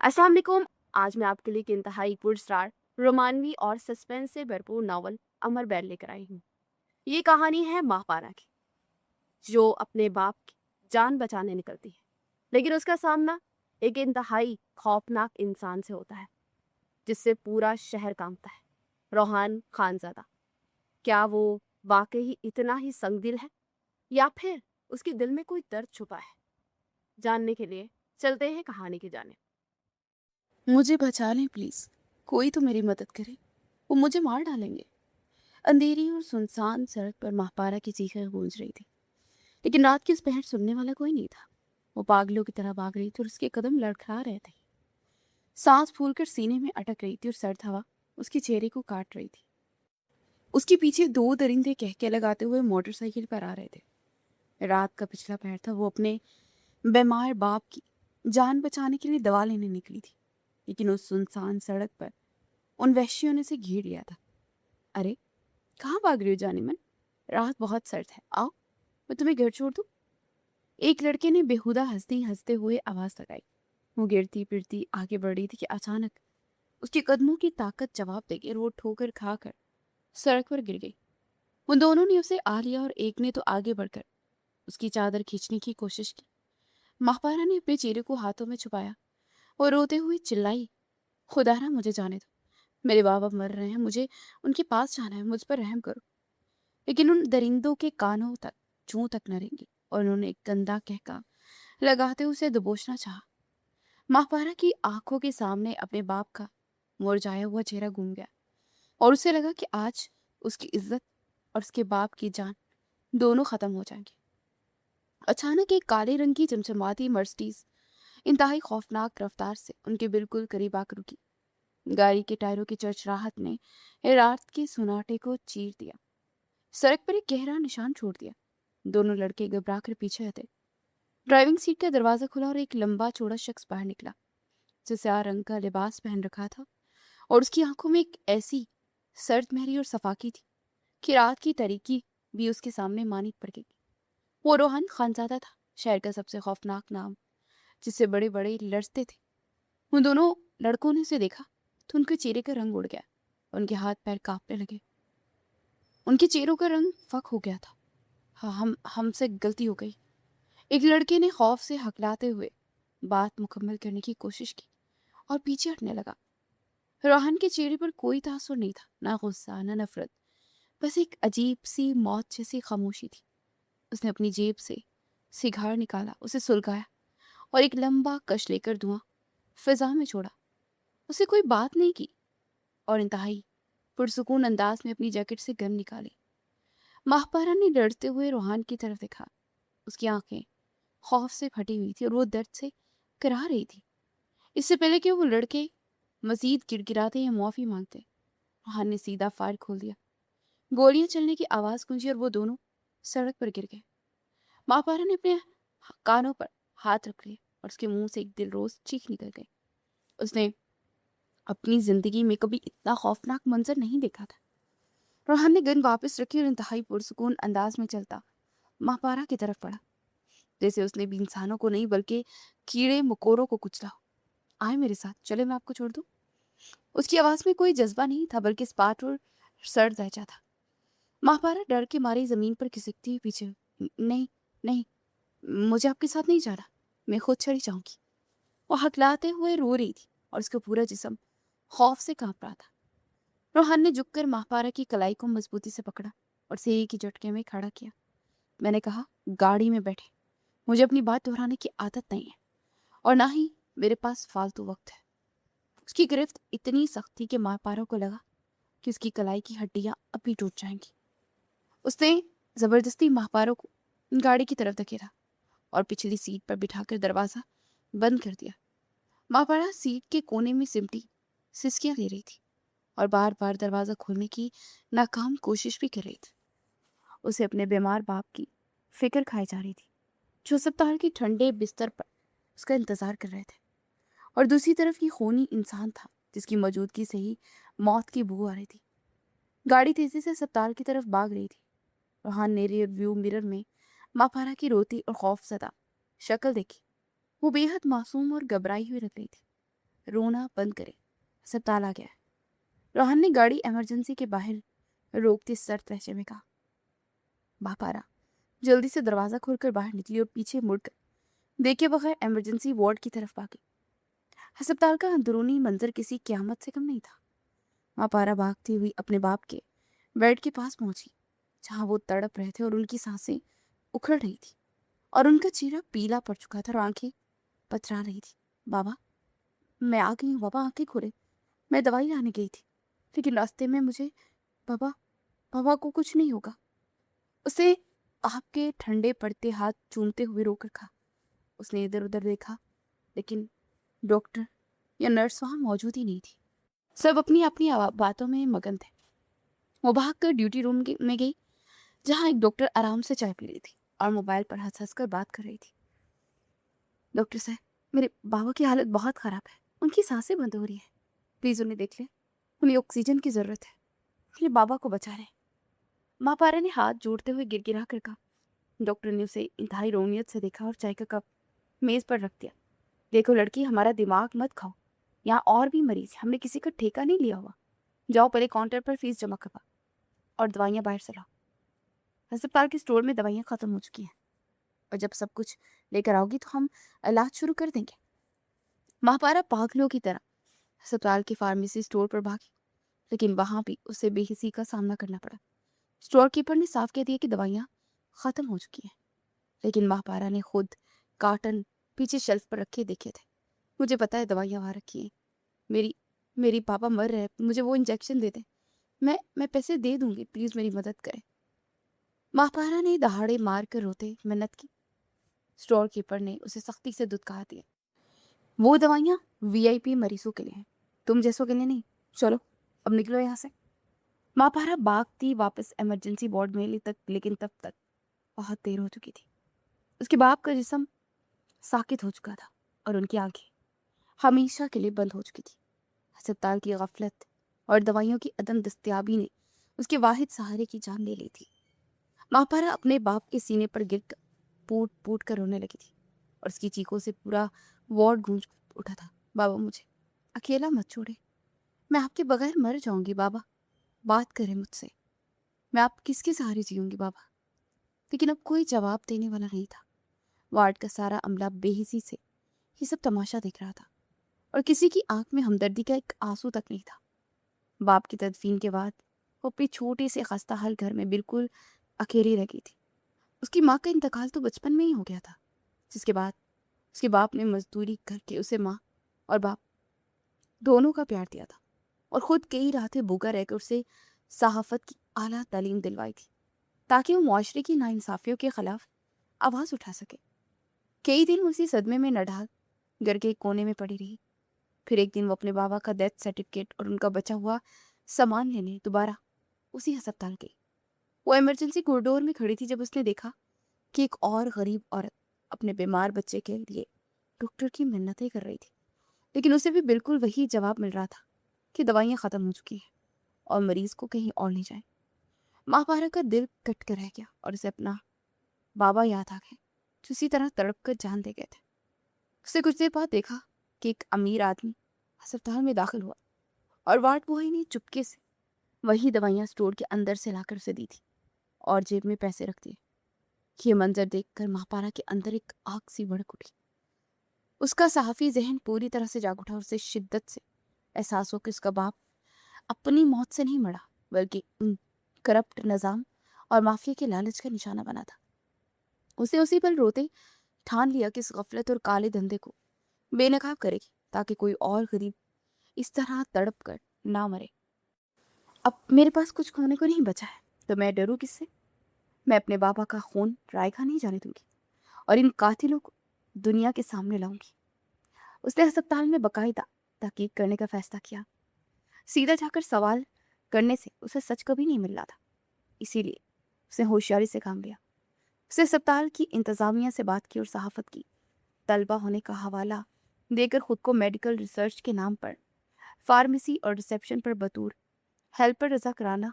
अस्सलाम वालेकुम। आज मैं आपके लिए एक इंतहाई पुरस्कार रोमानवी और सस्पेंस से भरपूर नावल अमर बैल लेकर आई हूँ। ये कहानी है माहपारा की, जो अपने बाप की जान बचाने निकलती है, लेकिन उसका सामना एक इंतहाई खौफनाक इंसान से होता है जिससे पूरा शहर कांपता है। रोहान खानजादा, क्या वो वाकई इतना ही संगदिल है या फिर उसके दिल में कोई दर्द छुपा है? जानने के लिए चलते हैं कहानी की जाने। मुझे बचा लें प्लीज। कोई तो मेरी मदद करे। वो मुझे मार डालेंगे। अंधेरी और सुनसान सड़क पर महापारा की चीखें गूंज रही थी, लेकिन रात की उस पहर सुनने वाला कोई नहीं था। वो पागलों की तरह भाग रही थी और उसके कदम लड़खड़ा रहे थे। सांस फूलकर सीने में अटक रही थी और सर्द हवा उसके चेहरे को काट रही थी। उसके पीछे दो दरिंदे कहके लगाते हुए मोटरसाइकिल पर आ रहे थे। रात का पिछला पहर था। वो अपने बीमार बाप की जान बचाने के लिए दवा लेने निकली थी, लेकिन उस सुनसान सड़क पर उन वहशियों ने उसे घेर लिया था। अरे, कहाँ भाग रही हो जाने मन? रात बहुत सर्द है, आओ मैं तुम्हें घर छोड़ दूं। एक लड़के ने बेहुदा हंसते हंसते हुए आवाज लगाई। वो गिरती फिरती आगे बढ़ रही थी कि अचानक उसके कदमों की ताकत जवाब देके वो ठोकर खाकर सड़क पर गिर गई। उन दोनों ने उसे आ लिया और एक ने तो आगे बढ़कर उसकी चादर खींचने की कोशिश की। माहपारा ने अपने चेहरे को हाथों में छुपाया और रोते हुए चिल्लाई, खुदारा मुझे जाने दो। मेरे बाप अब मर रहे हैं, मुझे उनके पास जाना है, मुझ पर रहम करो। लेकिन उन दरिंदों के कानों तक जूं तक न रेंगी और उन्होंने एक गंदा कहका लगाते उसे दबोचना चाहा। माहपारा की आंखों के सामने अपने बाप का मुरझाया हुआ चेहरा घूम गया और उसे लगा कि आज उसकी इज्जत और उसके बाप की जान दोनों खत्म हो जाएंगी। अचानक एक काले रंग की चमचमाती मर्सिडीज इंतहाई खौफनाक रफ्तार से उनके बिल्कुल करीब आकर रुकी। गाड़ी के टायरों की चरचराहट ने रात के सुनाटे को चीर दिया, सड़क पर एक गहरा निशान छोड़ दिया। दोनों लड़के घबरा कर पीछे हटे। ड्राइविंग सीट का दरवाजा खुला और एक लंबा चौड़ा शख्स बाहर निकला, जिसे आ रंग का लिबास पहन रखा था और उसकी आंखों में एक ऐसी सर्द महरी और सफाकी थी कि रात की तारीकी भी उसके सामने मानिक पड़ गई। वो रोहन खानजादा था, शहर का सबसे खौफनाक नाम, जिससे बड़े बड़े लड़ते थे। उन दोनों लड़कों ने उसे देखा तो उनके चेहरे का रंग उड़ गया, उनके हाथ पैर कांपने लगे, उनके चेहरों का रंग फक हो गया था। हाँ, हमसे गलती हो गई। एक लड़के ने खौफ से हकलाते हुए बात मुकम्मल करने की कोशिश की और पीछे हटने लगा। रोहन के चेहरे पर कोई तासुर नहीं था, ना गुस्सा ना नफरत, बस एक अजीब सी मौत जैसी खामोशी थी। उसने अपनी जेब से सिगार निकाला, उसे सुलगाया और एक लंबा कश लेकर धुआं फिजा में छोड़ा। उसे कोई बात नहीं की और इंतहाई पुरसुकून अंदाज में अपनी जैकेट से गन निकाली। माहपारा ने डरते हुए रोहान की तरफ देखा। उसकी आंखें खौफ से फटी हुई थी और वो दर्द से करा रही थी। इससे पहले कि वो लड़के मजीद गिड़गिड़ाते या मुआफी मांगते, रोहान ने सीधा फायर खोल दिया। गोलियां चलने की आवाज गूंजी और वो दोनों सड़क पर गिर गए। माहपारा ने अपने कानों पर हाथ रख लिए और उसके मुंह से एक दिलरोज चीख निकल गई। उसने अपनी जिंदगी में कभी इतना खौफनाक मंजर नहीं देखा था। रोहन ने गन वापस रखी और इंतहाई पुरसुकून अंदाज में चलता माहपारा की तरफ बढ़ा, जैसे उसने भी इंसानों को नहीं बल्कि कीड़े मकोड़ों को कुचला हो। आए मेरे साथ, चले मैं आपको छोड़ दूं। उसकी आवाज में कोई जज्बा नहीं था, बल्कि स्पाट और सर्द लहजा था। माहपारा डर के मारे जमीन पर खिसकती हुई पीछे नहीं, नहीं, मुझे आपके साथ नहीं जाना, मैं खुद चली जाऊंगी। वो हकलाते हुए रो रही थी और उसका पूरा जिस्म खौफ से कांप रहा था। रोहन ने झुककर माहपारा की कलाई को मजबूती से पकड़ा और उसे एक ही झटके में खड़ा किया। मैंने कहा, गाड़ी में बैठे। मुझे अपनी बात दोहराने की आदत नहीं है और ना ही मेरे पास फालतू वक्त है। उसकी गिरफ्त इतनी सख्त थी कि माहपारा को लगा कि उसकी कलाई की हड्डियां अभी टूट जाएंगी। उसने जबरदस्ती माहपारा को गाड़ी की तरफ धकेला और पिछली सीट पर बिठाकर दरवाजा बंद कर दिया। माहपारा सीट के कोने में सिमटी सिसकियां ले रही थी और बार बार दरवाजा खोलने की नाकाम कोशिश भी कर रही थी। उसे अपने बीमार बाप की फिक्र खाई जा रही थी, जो अस्पताल के ठंडे बिस्तर पर उसका इंतजार कर रहे थे, और दूसरी तरफ ये खूनी इंसान था जिसकी मौजूदगी से ही मौत की बू आ रही थी। गाड़ी तेजी से अस्पताल की तरफ भाग रही थी। रोहान ने रियर व्यू मिरर में मापारा की रोती और खौफजदा शक्ल देखी। वो बेहद मासूम और घबराई हुई लग रही थी। रोना बंद करें, अस्पताल आ गया है। रोहन ने गाड़ी इमरजेंसी के बाहर रोकते सख्त लहजे में कहा। बापारा जल्दी से दरवाजा खोलकर बाहर निकली और पीछे मुड़कर देखे बगैर इमरजेंसी वार्ड की तरफ भागी। अस्पताल का अंदरूनी मंजर किसी क़यामत से कम नहीं था। बापारा भागती हुई अपने बाप के बेड के पास पहुंची, जहां वो तड़प रहे थे और उनकी सांसें उखड़ रही थी और उनका चेहरा पीला पड़ चुका था और आंखें पथरा रही थी। बाबा, मैं आ गई हूँ बाबा, आंखें खोले। मैं दवाई लाने गई थी, लेकिन रास्ते में मुझे बाबा बाबा को कुछ नहीं होगा। उसे आपके ठंडे पड़ते हाथ चूमते हुए रोकर कहा। उसने इधर उधर देखा, लेकिन डॉक्टर या नर्स वहां मौजूद ही नहीं थी। सब अपनी अपनी बातों में मगन थे। वो भागकर ड्यूटी रूम में गई, जहां एक डॉक्टर आराम से चाय पी रही थी और मोबाइल पर हंस हंस कर बात कर रही थी। डॉक्टर साहब, मेरे बाबा की हालत बहुत खराब है, उनकी सांसें बंद हो रही है, प्लीज उन्हें देख ले, उन्हें ऑक्सीजन की जरूरत है, मेरे बाबा को बचा रहे। माँ पारा ने हाथ जोड़ते हुए गिड़गिड़ा कर कहा। डॉक्टर ने उसे इंतहाई रोनियत से देखा और चाय का कप मेज पर रख दिया। देखो लड़की, हमारा दिमाग मत खाओ, यहाँ और भी मरीज हैं, हमने किसी का ठेका नहीं लिया हुआ। जाओ पहले काउंटर पर फीस जमा करवा और दवाइयाँ बाहर से लाओ। अस्पताल के स्टोर में दवाइयाँ खत्म हो चुकी हैं और जब सब कुछ लेकर आओगी तो हम इलाज शुरू कर देंगे। महापारा पागलों की तरह अस्पताल की फार्मेसी स्टोर पर भागी, लेकिन वहां भी उसे बेहिसी का सामना करना पड़ा। स्टोर कीपर ने साफ कह दिया कि दवाइयाँ खत्म हो चुकी हैं, लेकिन महापारा ने खुद कार्टन पीछे शेल्फ पर रखे देखे थे। मुझे पता है दवाइयाँ वहाँ रखी हैं, मेरी मेरी पापा मर रहे हैं, मुझे वो इंजेक्शन दे दें, मैं पैसे दे दूंगी, प्लीज मेरी मदद करें। महापारा ने दहाड़े मार कर रोते मिन्नत की। स्टोर कीपर ने उसे सख्ती से दुत्कार दिया। वो दवाइयाँ वीआईपी मरीजों के लिए हैं, तुम जैसों के लिए नहीं। चलो अब निकलो यहाँ से। महापारा भागती वापस इमरजेंसी वार्ड में तक, लेकिन तब तक बहुत देर हो चुकी थी। उसके बाप का जिस्म साकित हो चुका था और उनकी आंखें हमेशा के लिए बंद हो चुकी थी। अस्पताल की गफलत और दवाइयों की अदम दस्तयाबी ने उसके वाहिद सहारे की जान ले ली थी। महापारा अपने बाप के सीने पर गिर पूट पूट कर रोने लगी थी और उसकी चीखों से पूरा वार्ड गूंज उठा था। बाबा, मुझे अकेला मत छोड़े, मैं आपके बगैर मर जाऊंगी बाबा, बात करें मुझसे, मैं आप किसके सहारे जीऊंगी बाबा। लेकिन अब कोई जवाब देने वाला नहीं था। वार्ड का सारा अमला बेहिसी से ये सब तमाशा देख रहा था और किसी की आंख में हमदर्दी का एक आंसू तक नहीं था। बाप की तदफीन के बाद वो अपनी छोटे से खस्ता हाल घर में बिल्कुल अकेली रह गई थी। उसकी माँ का इंतकाल तो बचपन में ही हो गया था, जिसके बाद उसके बाप ने मजदूरी करके उसे माँ और बाप दोनों का प्यार दिया था और खुद कई रातें भूखा रहकर उसे सहाफत की आला तालीम दिलवाई थी, ताकि वो मुआशरे की नाइंसाफियों के खिलाफ आवाज़ उठा सके। कई दिन उसी सदमे में नढाल घर के एक कोने में पड़ी रही। फिर एक दिन वो अपने बाबा का डेथ सर्टिफिकेट और उनका बचा हुआ सामान लेने दोबारा उसी अस्पताल गई। वो इमरजेंसी कॉरिडोर में खड़ी थी जब उसने देखा कि एक और गरीब औरत अपने बीमार बच्चे के लिए डॉक्टर की मिन्नतें कर रही थी, लेकिन उसे भी बिल्कुल वही जवाब मिल रहा था कि दवाइयाँ ख़त्म हो चुकी हैं और मरीज को कहीं और ले जाए। महापारा का दिल कट कर रह गया और उसे अपना बाबा याद आ गए, जो इसी तरह तड़प कर जान दे गए थे। उसे कुछ देर बाद देखा कि एक अमीर आदमी अस्पताल में दाखिल हुआ और वार्ड बॉय ने चुपके से वही दवाइयाँ स्टोर के अंदर से लाकर उसे दी थी और जेब में पैसे रख दिए। ये मंजर देखकर महापारा के अंदर एक आग सी भड़क उठी। उसका सहाफी जहन पूरी तरह से जाग उठा और उसे शिद्दत से एहसास हो कि उसका बाप अपनी मौत से नहीं मरा, बल्कि उन करप्ट निज़ाम और माफिया के लालच का निशाना बना था। उसे उसी पल रोते ठान लिया कि इस गफलत और काले धंधे को बेनकाब करेगी, ताकि कोई और गरीब इस तरह तड़प कर ना मरे। अब मेरे पास कुछ खोने को नहीं बचा है, तो मैं डरूं किससे? मैं अपने बाबा का खून रायगा नहीं जाने दूंगी और इन कातिलों को दुनिया के सामने लाऊंगी। उसने अस्पताल में बाकायदा तहकीक करने का फैसला किया। सीधा जाकर सवाल करने से उसे सच कभी नहीं मिल रहा था, इसीलिए उसने होशियारी से काम लिया। उसने अस्पताल की इंतजामिया से बात की और सहाफत की तलबा होने का हवाला देकर खुद को मेडिकल रिसर्च के नाम पर फार्मेसी और रिसेप्शन पर बतौर हेल्पर रजा कराना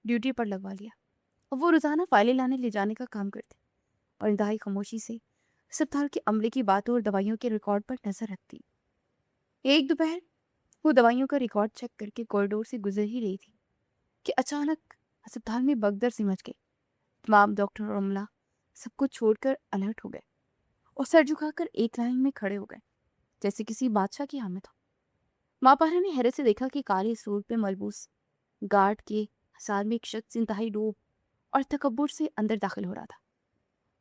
ड्यूटी पर लगवा लिया और वो रोज़ाना फाइलें लाने ले जाने का काम करते और इंतहाई खामोशी से अस्पताल के अमले की बातों और दवाइयों के रिकॉर्ड पर नजर रखती। एक दोपहर वो दवाइयों का रिकॉर्ड चेक करके कॉरिडोर से गुजर ही रही थी कि अचानक अस्पताल में भगदड़ सी मच गई। तमाम डॉक्टर और अमला सब कुछ छोड़कर अलर्ट हो गए और सर झुकाकर एक लाइन में खड़े हो गए, जैसे किसी बादशाह की आमद हो। माँ पारा ने हैरत से देखा कि काले सूट पे मलबूस गार्ड के हसार में एक शख्स इंतहाई डूब और तकब्बुर से अंदर दाखिल हो रहा था।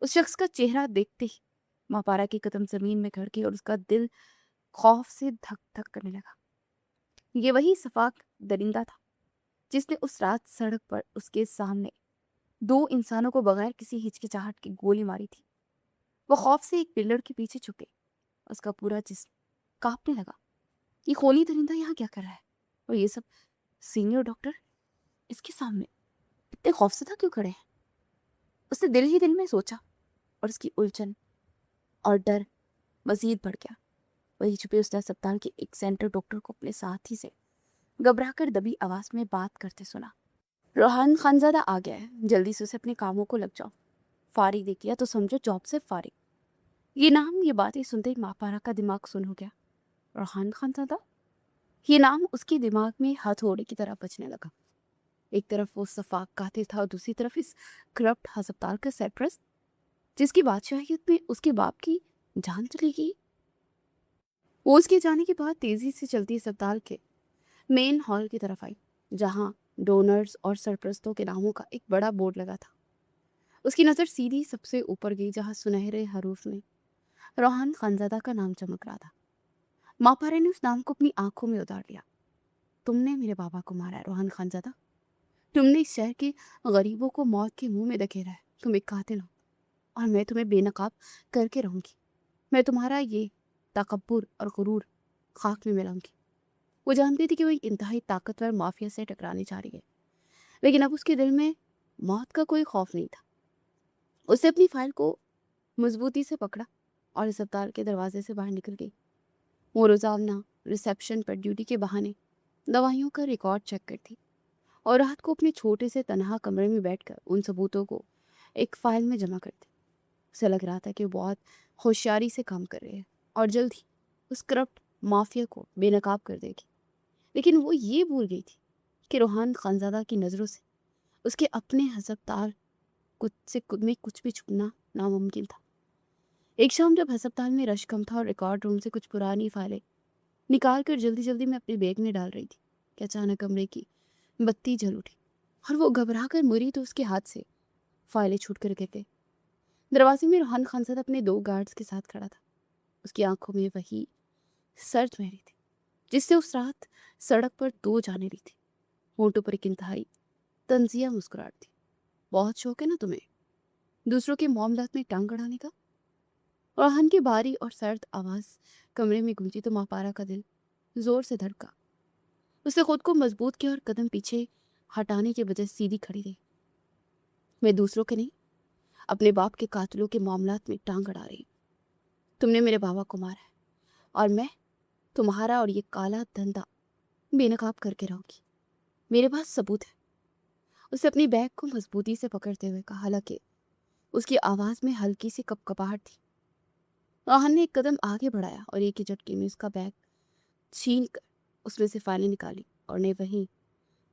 उस शख्स का चेहरा देखते ही माँ पारा के कदम जमीन में खड़ गए और उसका दिल खौफ से धक धक करने लगा। ये वही सफाक दरिंदा था जिसने उस रात सड़क पर उसके सामने दो इंसानों को बगैर किसी हिचकिचाहट की गोली मारी थी। वो खौफ से एक पिलर के पीछे छुपे, उसका पूरा जिस्म कांपने लगा। ये खोली दरिंदा यहाँ क्या कर रहा है? और ये सब सीनियर डॉक्टर इसके सामने इतने खौफजदा क्यों खड़े हैं? उसने दिल ही दिल में सोचा और उसकी उलझन और डर मजीद बढ़ गया। वही छुपे उसने अस्पताल के एक सेंटर डॉक्टर को अपने साथी से घबराकर दबी आवाज में बात करते सुना। रोहान खानजादा आ गया है, जल्दी से उसे अपने कामों को लग जाओ। फारिग देख लिया तो समझो जॉब से फारिग। ये नाम, ये बातें सुनते ही मापारा का दिमाग सुन हो गया। रोहान खानजादा, ये नाम उसके दिमाग में हथौड़े की तरह बजने लगा। एक तरफ वो सफाक कातिल था और दूसरी तरफ इस करप्ट अस्पताल का सरपरस्त जिसकी बादशाहियत में उसके बाप की जान चली गई। वो उसके जाने के बाद तेजी से चलती अस्पताल के मेन हॉल की तरफ आई, जहां डोनर्स और सरपरस्तों के नामों का एक बड़ा बोर्ड लगा था। उसकी नज़र सीधी सबसे ऊपर गई, जहां सुनहरे हरूफ में रोहान खानजादा का नाम चमक रहा था। मापारे ने उस नाम को अपनी आंखों में उतार लिया। तुमने मेरे बाबा को मारा है रोहान खानजादा। तुमने इस शहर के गरीबों को मौत के मुंह में धकेला है। तुम एक कातिल हो और मैं तुम्हें बेनकाब करके रहूंगी। मैं तुम्हारा ये तकब्बुर और गुरूर खाक में मिलाऊंगी। वो जानती थी कि वो एक इंतहाई ताकतवर माफिया से टकराने जा रही है, लेकिन अब उसके दिल में मौत का कोई खौफ नहीं था। उसने अपनी फाइल को मजबूती से पकड़ा और अस्पताल के दरवाजे से बाहर निकल गई। वो रोजाना रिसेप्शन पर ड्यूटी के बहाने दवाइयों का रिकॉर्ड चेक करती और रात को अपने छोटे से तनहा कमरे में बैठकर उन सबूतों को एक फाइल में जमा करती। उसे लग रहा था कि वो बहुत होशियारी से काम कर रही है और जल्द ही उस करप्ट माफिया को बेनकाब कर देगी। लेकिन वो ये भूल गई थी कि रोहान खानजादा की नज़रों से उसके अपने हस्पताल में कुछ भी छुपना नामुमकिन था। एक शाम जब अस्पताल में रश कम था और रिकॉर्ड रूम से कुछ पुरानी फाइलें निकाल कर जल्दी जल्दी में अपने बैग में डाल रही थी कि अचानक कमरे की बत्ती जल उठी और वो घबरा कर मुड़ी तो उसके हाथ से फाइलें छूट कर गिर गई। दरवाजे में रोहान खानजादा अपने दो गार्ड्स के साथ खड़ा था। उसकी आंखों में वही सर्द मेहरी थी जिससे उस रात सड़क पर दो जाने रही थी। होंठों पर एक इंतहाई तंजिया मुस्कुराहट थी। बहुत शौक है ना तुम्हें दूसरों के मामलात में टांग अड़ाने का? रोहन की भारी और सर्द आवाज कमरे में गूंजी तो मापारा का दिल जोर से धड़का। उसने खुद को मजबूत किया और कदम पीछे हटाने के बजाय सीधी खड़ी रही। मैं दूसरों के नहीं, अपने बाप के कातिलों के मामलात में टांग अड़ा रही। तुमने मेरे बाबा को मारा है और मैं तुम्हारा और ये काला धंधा बेनकाब करके रहूंगी। मेरे पास सबूत है। उसे अपनी बैग को मजबूती से पकड़ते हुए कहा, हालांकि उसकी आवाज में हल्की सी कपकपाहट थी। रोहन ने एक कदम आगे बढ़ाया और एक ही झटके में उसका बैग छीन कर उसमें से फाइलें निकाली और ने वहीं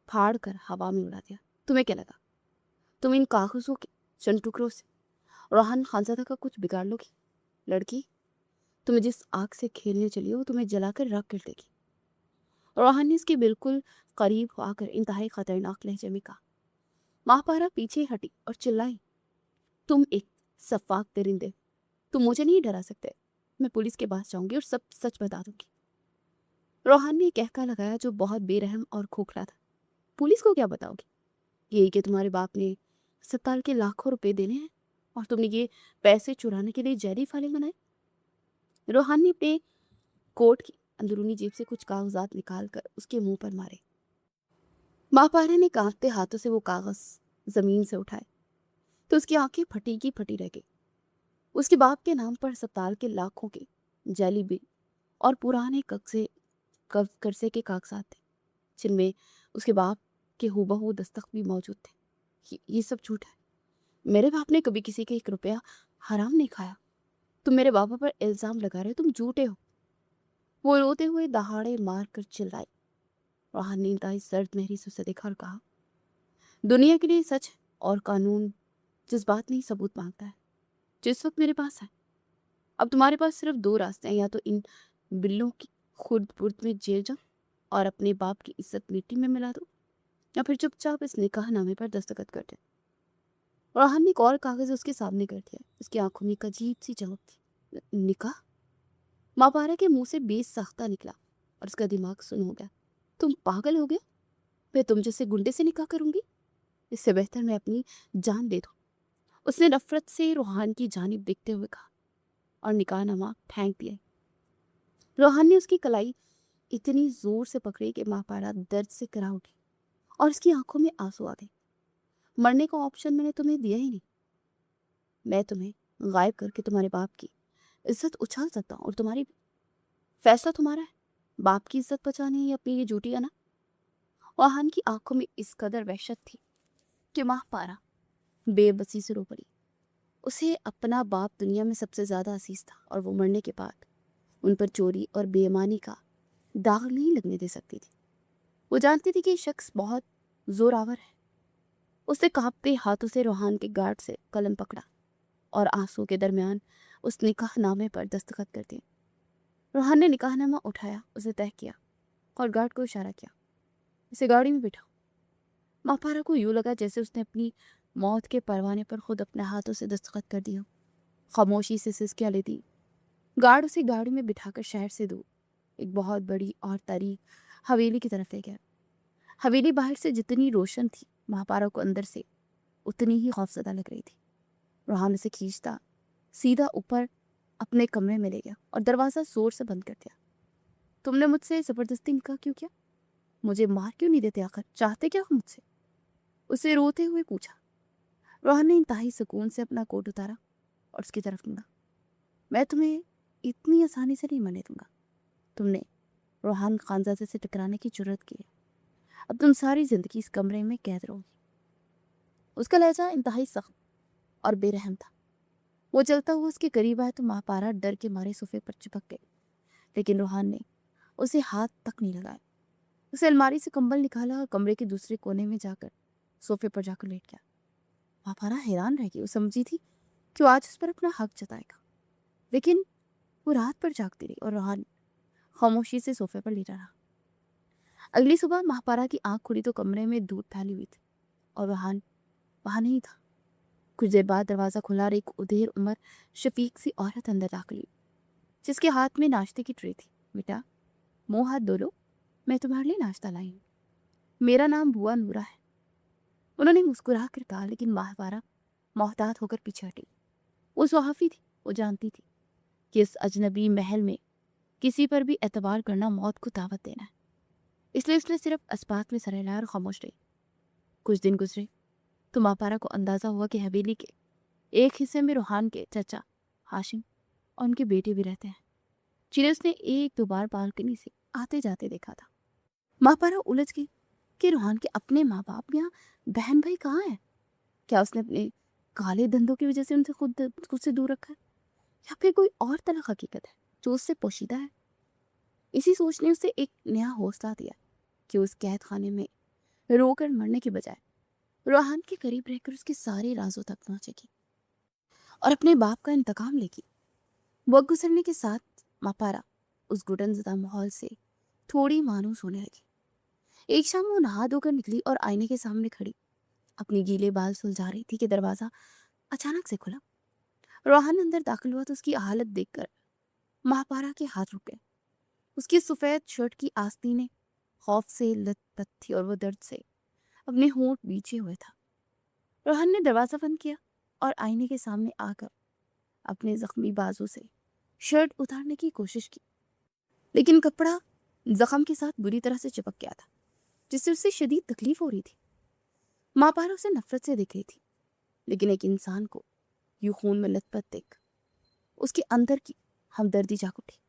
फाड़ कर हवा में उड़ा दिया। तुम्हें क्या लगा तुम इन कागजों के चंद टुकड़ों से रोहन खानजादा का कुछ बिगाड़ लोगी? लड़की, तुम्हें जिस आग से खेलने चली हो तुम्हें जलाकर राख कर देगी। रोहन ने इसके बिल्कुल करीब आकर इंतहाई खतरनाक लहजे में कहा। महापारा पीछे हटी और चिल्लाई, तुम एक सफाक दरिंदे, तुम मुझे नहीं डरा सकते। मैं पुलिस के पास जाऊंगी और सब सच बता दूंगी। रोहन ने कहका लगाया जो बहुत बेरहम और खोखला था। पुलिस को क्या बताओगी? यही कि तुम्हारे बाप ने अस्पताल के लाखों रुपए देने हैं और तुमने ये पैसे चुराने के लिए जैली फाइलें बनाए। रोहन ने अपने कोट की अंदरूनी जेब से कुछ कागजात निकालकर उसके मुंह पर मारे। महापारा ने कांपते हाथों से वो कागज जमीन से उठाए तो उसकी आंखें फटी की फटी रह गई। उसके बाप के नाम पर अस्पताल के लाखों के जैली बिल और पुराने कर्जे के कागजात थे जिनमें उसके बाप के हूबहू दस्तखत भी मौजूद थे। ये सब झूठ है। मेरे बाप ने कभी किसी के 1 रुपया हराम नहीं खाया। तुम मेरे बाबा पर इल्जाम लगा रहे हो, तुम झूठे हो। वो रोते हुए दहाड़े मार कर चिल्लाई। रोहान ने इंतहाई सर्द महरी से उसे देखा और कहा, दुनिया के लिए सच और कानून जज्बात नहीं सबूत मांगता है, जिस वक्त मेरे पास है। अब तुम्हारे पास सिर्फ दो रास्ते हैं, या तो इन बिल्लों की खुर्द बुर्द में जेल जाओ और अपने बाप की इज्जत मिट्टी में मिला दो, या फिर चुपचाप इस निकाहनामे पर दस्तखत कर दे। रोहान ने एक और कागज उसके सामने कर दिया। उसकी आंखों में एक अजीब सी चमक थी। निकाह? मापारा के मुंह से बेसाख्ता निकला और उसका दिमाग सुन हो गया। तुम पागल हो गए? मैं तुम जैसे गुंडे से निकाह करूंगी? इससे बेहतर मैं अपनी जान दे दूं। उसने नफरत से रोहान की जानिब देखते हुए कहा और निकाहनामा फेंक दिया। रोहान ने उसकी कलाई इतनी जोर से पकड़ी कि मापारा दर्द से करा उठी और उसकी आंखों में आंसू आ गए। मरने का ऑप्शन मैंने तुम्हें दिया ही नहीं। मैं तुम्हें गायब करके तुम्हारे बाप की इज्जत उछाल सकता हूँ और तुम्हारी भी। फैसला तुम्हारा है, बाप की इज्जत बचानी है या अपनी ये झूठी अना। रोहान की आंखों में इस कदर वहशत थी कि मापारा बेबसी से रो पड़ी। उसे अपना बाप दुनिया में सबसे ज्यादा अजीज था और वो मरने के बाद उन पर चोरी और बेईमानी का दाग नहीं लगने दे सकती थी। वो जानती थी कि ये शख्स बहुत जोरावर है। उसने कांपते हाथों से रोहान के गार्ड से कलम पकड़ा और आंसू के दरमियान उस निकाहनामे पर दस्तखत कर दिए। रोहान ने निकाहनामा उठाया, उसे तय किया और गार्ड को इशारा किया, इसे गाड़ी में बिठाओ। मापारा को यूं लगा जैसे उसने अपनी मौत के परवाने पर खुद अपने हाथों से दस्तखत कर दिया। खामोशी से सिसकियां लेती गार्ड उसे गाड़ी में बिठाकर शहर से दूर एक बहुत बड़ी और तारीक हवेली की तरफ ले गया। हवेली बाहर से जितनी रोशन थी, महापारा को अंदर से उतनी ही खौफजदा लग रही थी। रोहान उसे खींचता सीधा ऊपर अपने कमरे में ले गया और दरवाज़ा जोर से बंद कर दिया। तुमने मुझसे ज़बरदस्ती निकाह क्यों किया? मुझे मार क्यों नहीं देते? आखिर चाहते क्या हो मुझसे? उसे रोते हुए पूछा। रोहान ने इंतहाई सुकून से अपना कोट उतारा और उसकी तरफ मुड़ा। मैं तुम्हें इतनी आसानी से नहीं मरने दूंगा। तुमने रोहान खानजादे से टकराने की जुर्रत की है। अब तुम सारी जिंदगी इस कमरे में कैद रहोगी। उसका लहजा इंतहाई सख्त और बेरहम था। वो चलता हुआ उसके करीब आया तो महापारा डर के मारे सोफे पर चिपक गई, लेकिन रोहान ने उसे हाथ तक नहीं लगाया। उसे अलमारी से कंबल निकाला और कमरे के दूसरे कोने में जाकर सोफे पर जाकर लेट गया। महापारा हैरान रह गई। वो समझी थी कि वो आज उस पर अपना हक जताएगा, लेकिन वो रात पर जागती रही और रोहान खामोशी से सोफे पर लेटा रहा। अगली सुबह महापारा की आंख खुली तो कमरे में दूध फैली हुई थी और रोहान वहां नहीं था। कुछ देर बाद दरवाजा खुला और एक उदेर उम्र शफीक सी औरत अंदर दाखिल हुई, जिसके हाथ में नाश्ते की ट्रे थी। बेटा, मुंह हाथ धो लो, मैं तुम्हारे लिए नाश्ता लाई हूँ। मेरा नाम बुआ नूरा है, उन्होंने मुस्कुरा कर कहा, लेकिन महापारा मोहतात होकर पीछे हटी। वो सुहाफी थी। वो जानती थी कि इस अजनबी महल में किसी पर भी एतबार करना मौत को दावत देना है, इसलिए उसने सिर्फ अस्पात में सर हिलाया और खामोश रही। कुछ दिन गुजरे तो मापारा को अंदाजा हुआ कि हवेली के एक हिस्से में रूहान के चचा हाशिम और उनके बेटे भी रहते हैं, जिन्हें उसने एक दो बार बालकनी से आते जाते देखा था। मापारा उलझ गई कि रूहान के अपने माँ बाप या बहन भाई कहाँ हैं। क्या उसने अपने काले धंधों की वजह से उनसे खुद से दूर रखा है, या फिर कोई और तलख हकीकत है जो उससे पोशीदा है। इसी सोच ने उसे एक नया हौसला दिया कि उस कैद खाने में रोकर मरने के बजाय रोहान के करीब रहकर उसके सारे राजों तक पहुंचेगी और अपने बाप का इंतकाम लेगी। वक्त गुजरने के साथ मापारा उस घुटनज़दा माहौल से थोड़ी मायूस होने लगी। एक शाम वो नहा धोकर निकली और आईने के सामने खड़ी अपनी गीले बाल सुलझा रही थी कि दरवाजा अचानक से खुला। रोहान अंदर दाखिल हुआ तो उसकी हालत देखकर महापारा के हाथ रुक गए। उसकी सफेद शर्ट की आस्तीनें खौफ से लथपथ थी और वो दर्द से अपने होंठ बीचे हुए था। रोहन ने दरवाजा बंद किया और आईने के सामने आकर अपने जख्मी बाजू से शर्ट उतारने की कोशिश की, लेकिन कपड़ा जख्म के साथ बुरी तरह से चिपक गया था, जिससे उसे शदीद तकलीफ हो रही थी। माँ पारा उसे नफरत से देख रही थी, लेकिन एक इंसान को यूं खून में लथपथ देख उसके अंदर की हमदर्दी जाग उठी।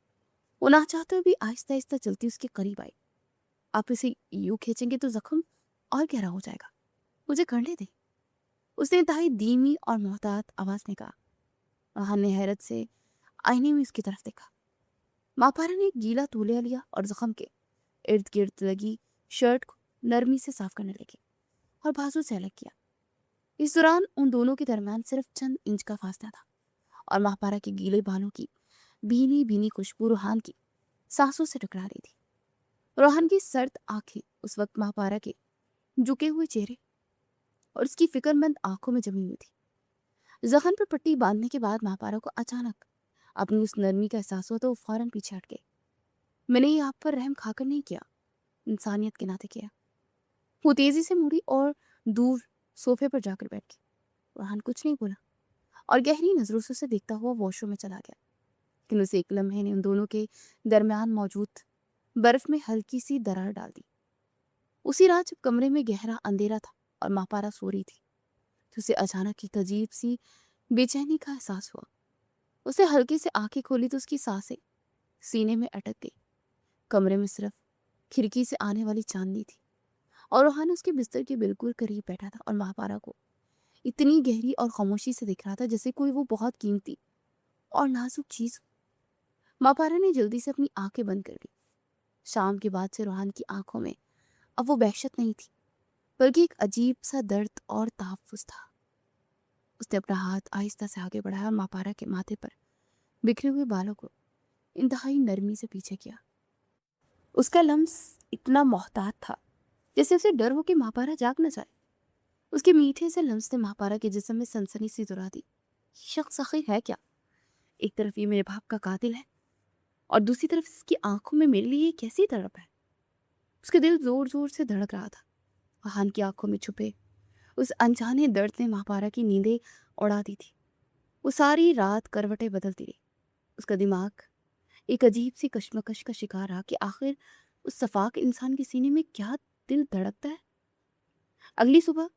वो ना चाहते हुए भी आहिस्ता आहिस्ता चलती उसके करीब आई। आप इसे यूं खींचेंगे तो जख्म और गहरा हो जाएगा, मुझे करने दे, उसने इंतहाई धीमी और मोहतात आवाज में कहा। रोहन ने हैरत से आईने में उसकी तरफ देखा। मापारा ने एक गीला तौलिया लिया और जख्म के इर्द गिर्द लगी शर्ट को नरमी से साफ करने लगी और बाजू से अलग किया। इस दौरान उन दोनों के दरमियान सिर्फ चंद इंच का फासला था और मापारा के गीले बालों की भीनी भीनी खुशबू रोहान की सांसों से टकरा रही थी। रोहान की सर्द आंखें उस वक्त मापारा के झुके हुए चेहरे और उसकी फिक्रमंद आंखों में जमी हुई थी। जख्म पर पट्टी बांधने के बाद मापारा को अचानक अपनी उस नरमी का एहसास हुआ तो वो फौरन पीछे हट गई। मैंने ये आप पर रहम खाकर नहीं किया, इंसानियत के नाते किया। वो तेजी से मुड़ी और दूर सोफे पर जाकर बैठ गई। रोहान कुछ नहीं बोला और गहरी नजरों से उसे देखता हुआ वॉशरूम में चला गया। लेकिन उसे एक लम्हे ने उन दोनों के दरमियान मौजूद बर्फ में हल्की सी दरार डाल दी। उसी रात जब कमरे में गहरा अंधेरा था और मापारा सो रही थी तो उसे अचानक एक अजीब सी बेचैनी का एहसास हुआ। उसे हल्के से आंखें खोली तो उसकी सांसें सीने में अटक गई। कमरे में सिर्फ खिड़की से आने वाली चांदनी थी और रोहान उसके बिस्तर के बिल्कुल करीब बैठा था और मापारा को इतनी गहरी और खामोशी से दिख रहा था जैसे कोई वो बहुत कीमती और नाजुक चीज। मापारा ने जल्दी से अपनी आंखें बंद कर ली। शाम के बाद से रोहान की आंखों में अब वो वहशत नहीं थी बल्कि एक अजीब सा दर्द और तहफ्फुज़ था। उसने अपना हाथ आहिस्ता से आगे बढ़ाया और मापारा के माथे पर बिखरे हुए बालों को इंतहाई नरमी से पीछे किया। उसका लम्स इतना मोहतात था जैसे उसे डर हो कि मापारा जाग न जाए। उसके मीठे से लम्स ने मापारा के जिस्म में सनसनी सी दुरा दी। शख्स आखिर है क्या? एक तरफ ये मेरे बाप का कातिल है और दूसरी तरफ इसकी आंखों में मेरे लिए कैसी तड़प है। उसका दिल जोर जोर से धड़क रहा था। रोहान की आंखों में छुपे उस अनजाने दर्द ने मापारा की नींदें उड़ा दी थी। वो सारी रात करवटें बदलती रही। उसका दिमाग एक अजीब सी कश्मकश का शिकार रहा कि आखिर उस सफाक इंसान के सीने में क्या दिल धड़कता है। अगली सुबह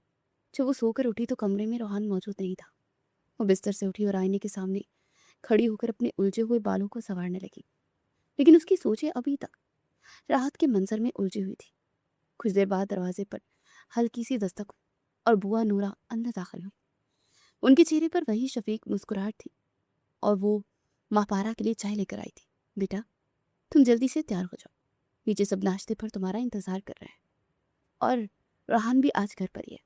जब वो सोकर उठी तो कमरे में रोहान मौजूद नहीं था। वो बिस्तर से उठी और आईने के सामने खड़ी होकर अपने उलझे हुए बालों को संवारने लगी, लेकिन उसकी सोचें अभी तक राहत के मंजर में उलझी हुई थी। कुछ देर बाद दरवाजे पर हल्की सी दस्तक हुई और बुआ नूरा अंदर दाखिल हुई। उनके चेहरे पर वही शफीक मुस्कुराहट थी और वो मापारा के लिए चाय लेकर आई थी। बेटा, तुम जल्दी से तैयार हो जाओ, नीचे सब नाश्ते पर तुम्हारा इंतजार कर रहे हैं और रोहान भी आज घर पर ही है।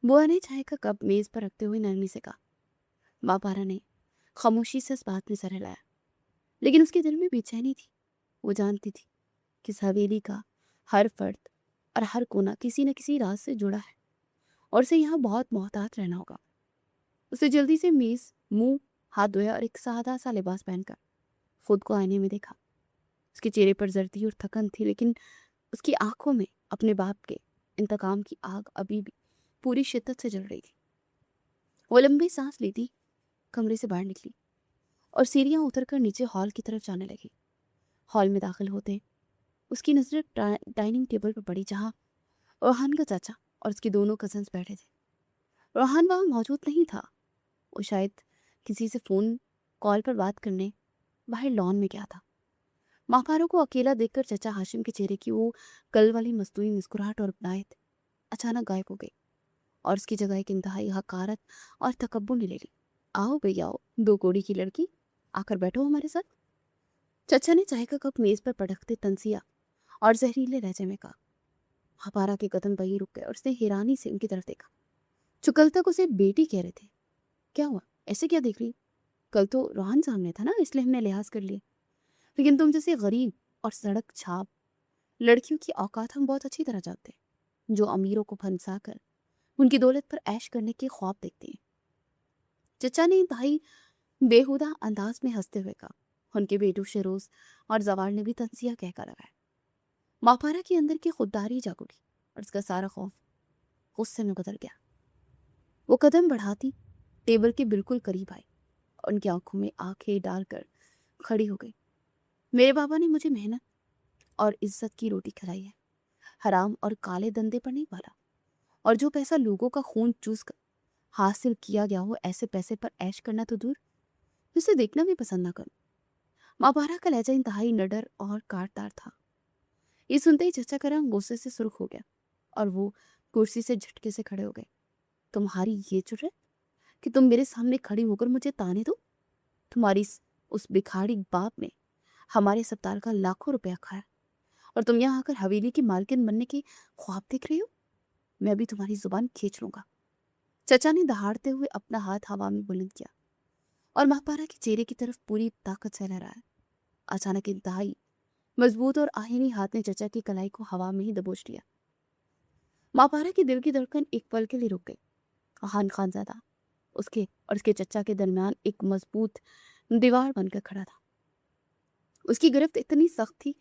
बुआ ने चाय का कप मेज पर रखते हुए नरमी से कहा। मापारा ने खामोशी से इस बात में सर हिलाया, लेकिन उसके दिल में बेचैनी थी। वो जानती थी कि इस हवेली का हर फर्द और हर कोना किसी न किसी राज से जुड़ा है और उसे यहाँ बहुत मोहतात रहना होगा। उसे जल्दी से मेज मुंह हाथ धोया और एक सादा सा लिबास पहनकर खुद को आईने में देखा। उसके चेहरे पर जर्दी और थकन थी, लेकिन उसकी आंखों में अपने बाप के इंतकाम की आग अभी भी पूरी शिद्दत से जल रही थी। वो लंबी सांस लेती कमरे से बाहर निकली और सीढ़ियां उतरकर नीचे हॉल की तरफ जाने लगी। हॉल में दाखिल होते उसकी नजर डाइनिंग टेबल पर पड़ी जहाँ रोहान का चाचा और उसके दोनों कजन्स बैठे थे। रोहान वहाँ मौजूद नहीं था। वो शायद किसी से फ़ोन कॉल पर बात करने बाहर लॉन में गया था। मापारा को अकेला देखकर चचा हाशिम के चेहरे की वो कल वाली मस्तूरी मुस्कुराहट और अपनायत अचानक गायब हो गई और उसकी जगह एक इंतहाई हकारत और तकब्बुर ने ले ली। आओ भैया आओ, दो कोड़ी की लड़की, आकर बैठो हमारे साथ। चचा ने चाय का कप मेज पर पटकते तंसिया और जहरीले लहजे में कहा। मापारा के कदम वहीं रुक गए और उसने हैरानी से उनकी तरफ देखा जो कल तक उसे बेटी कह रहे थे। क्या हुआ, ऐसे क्या देख रही? कल तो रोहान सामने था ना, इसलिए हमने लिहाज कर लिया, लेकिन तुम जैसे गरीब और सड़क छाप लड़कियों की औकात हम बहुत अच्छी तरह जानते हैं, जो अमीरों को फंसा कर उनकी दौलत पर ऐश करने के ख्वाब देखते हैं। चचा ने इंतहाई बेहुदा अंदाज में हंसते हुए कहा। उनके बेटू शेरोज और जवार ने भी तंसिया कहकर लगाया। मापारा के अंदर की खुददारी जाग उठी और उसका सारा खौफ गुस्से में बदल गया। वो कदम बढ़ाती टेबल के बिल्कुल करीब आई और उनकी आंखों में आंखें डालकर खड़ी हो गई। मेरे बाबा ने मुझे मेहनत और इज्जत की रोटी खिलाई है, हराम और काले धंधे पर नहीं पाला, और जो पैसा लोगों का खून चूस कर हासिल किया गया हो, ऐसे पैसे पर ऐश करना तो दूर, उसे देखना भी पसंद ना करूं। मापारा का लहजा इंतहाई निडर और काटदार था। ये सुनते ही चचा का रंग गुस्से से सुर्ख हो गया और वो कुर्सी से झटके से खड़े हो गए। तुम्हारी ये जुर्रत कि तुम मेरे सामने खड़ी होकर मुझे ताने दो? तुम्हारी उस भिखारी बाप ने हमारे अस्पताल का लाखों रुपया खाया, और तुम यहाँ आकर हवेली की मालकिन बनने के ख्वाब देख रही हो। मैं अभी तुम्हारी जुबान खींच लूंगा। चचा ने दहाड़ते हुए अपना हाथ हवा में बुलंद किया और महापारा के चेहरे की तरफ पूरी ताकत से लहराया। अचानक इंतहाई मजबूत और आहिनी हाथ ने चचा की कलाई को हवा में ही दबोच लिया। महापारा की दिल की धड़कन एक पल के लिए रुक गई। खान खानजादा उसके और उसके चचा के दरमियान एक मजबूत दीवार बनकर खड़ा था। उसकी गिरफ्त इतनी सख्त थी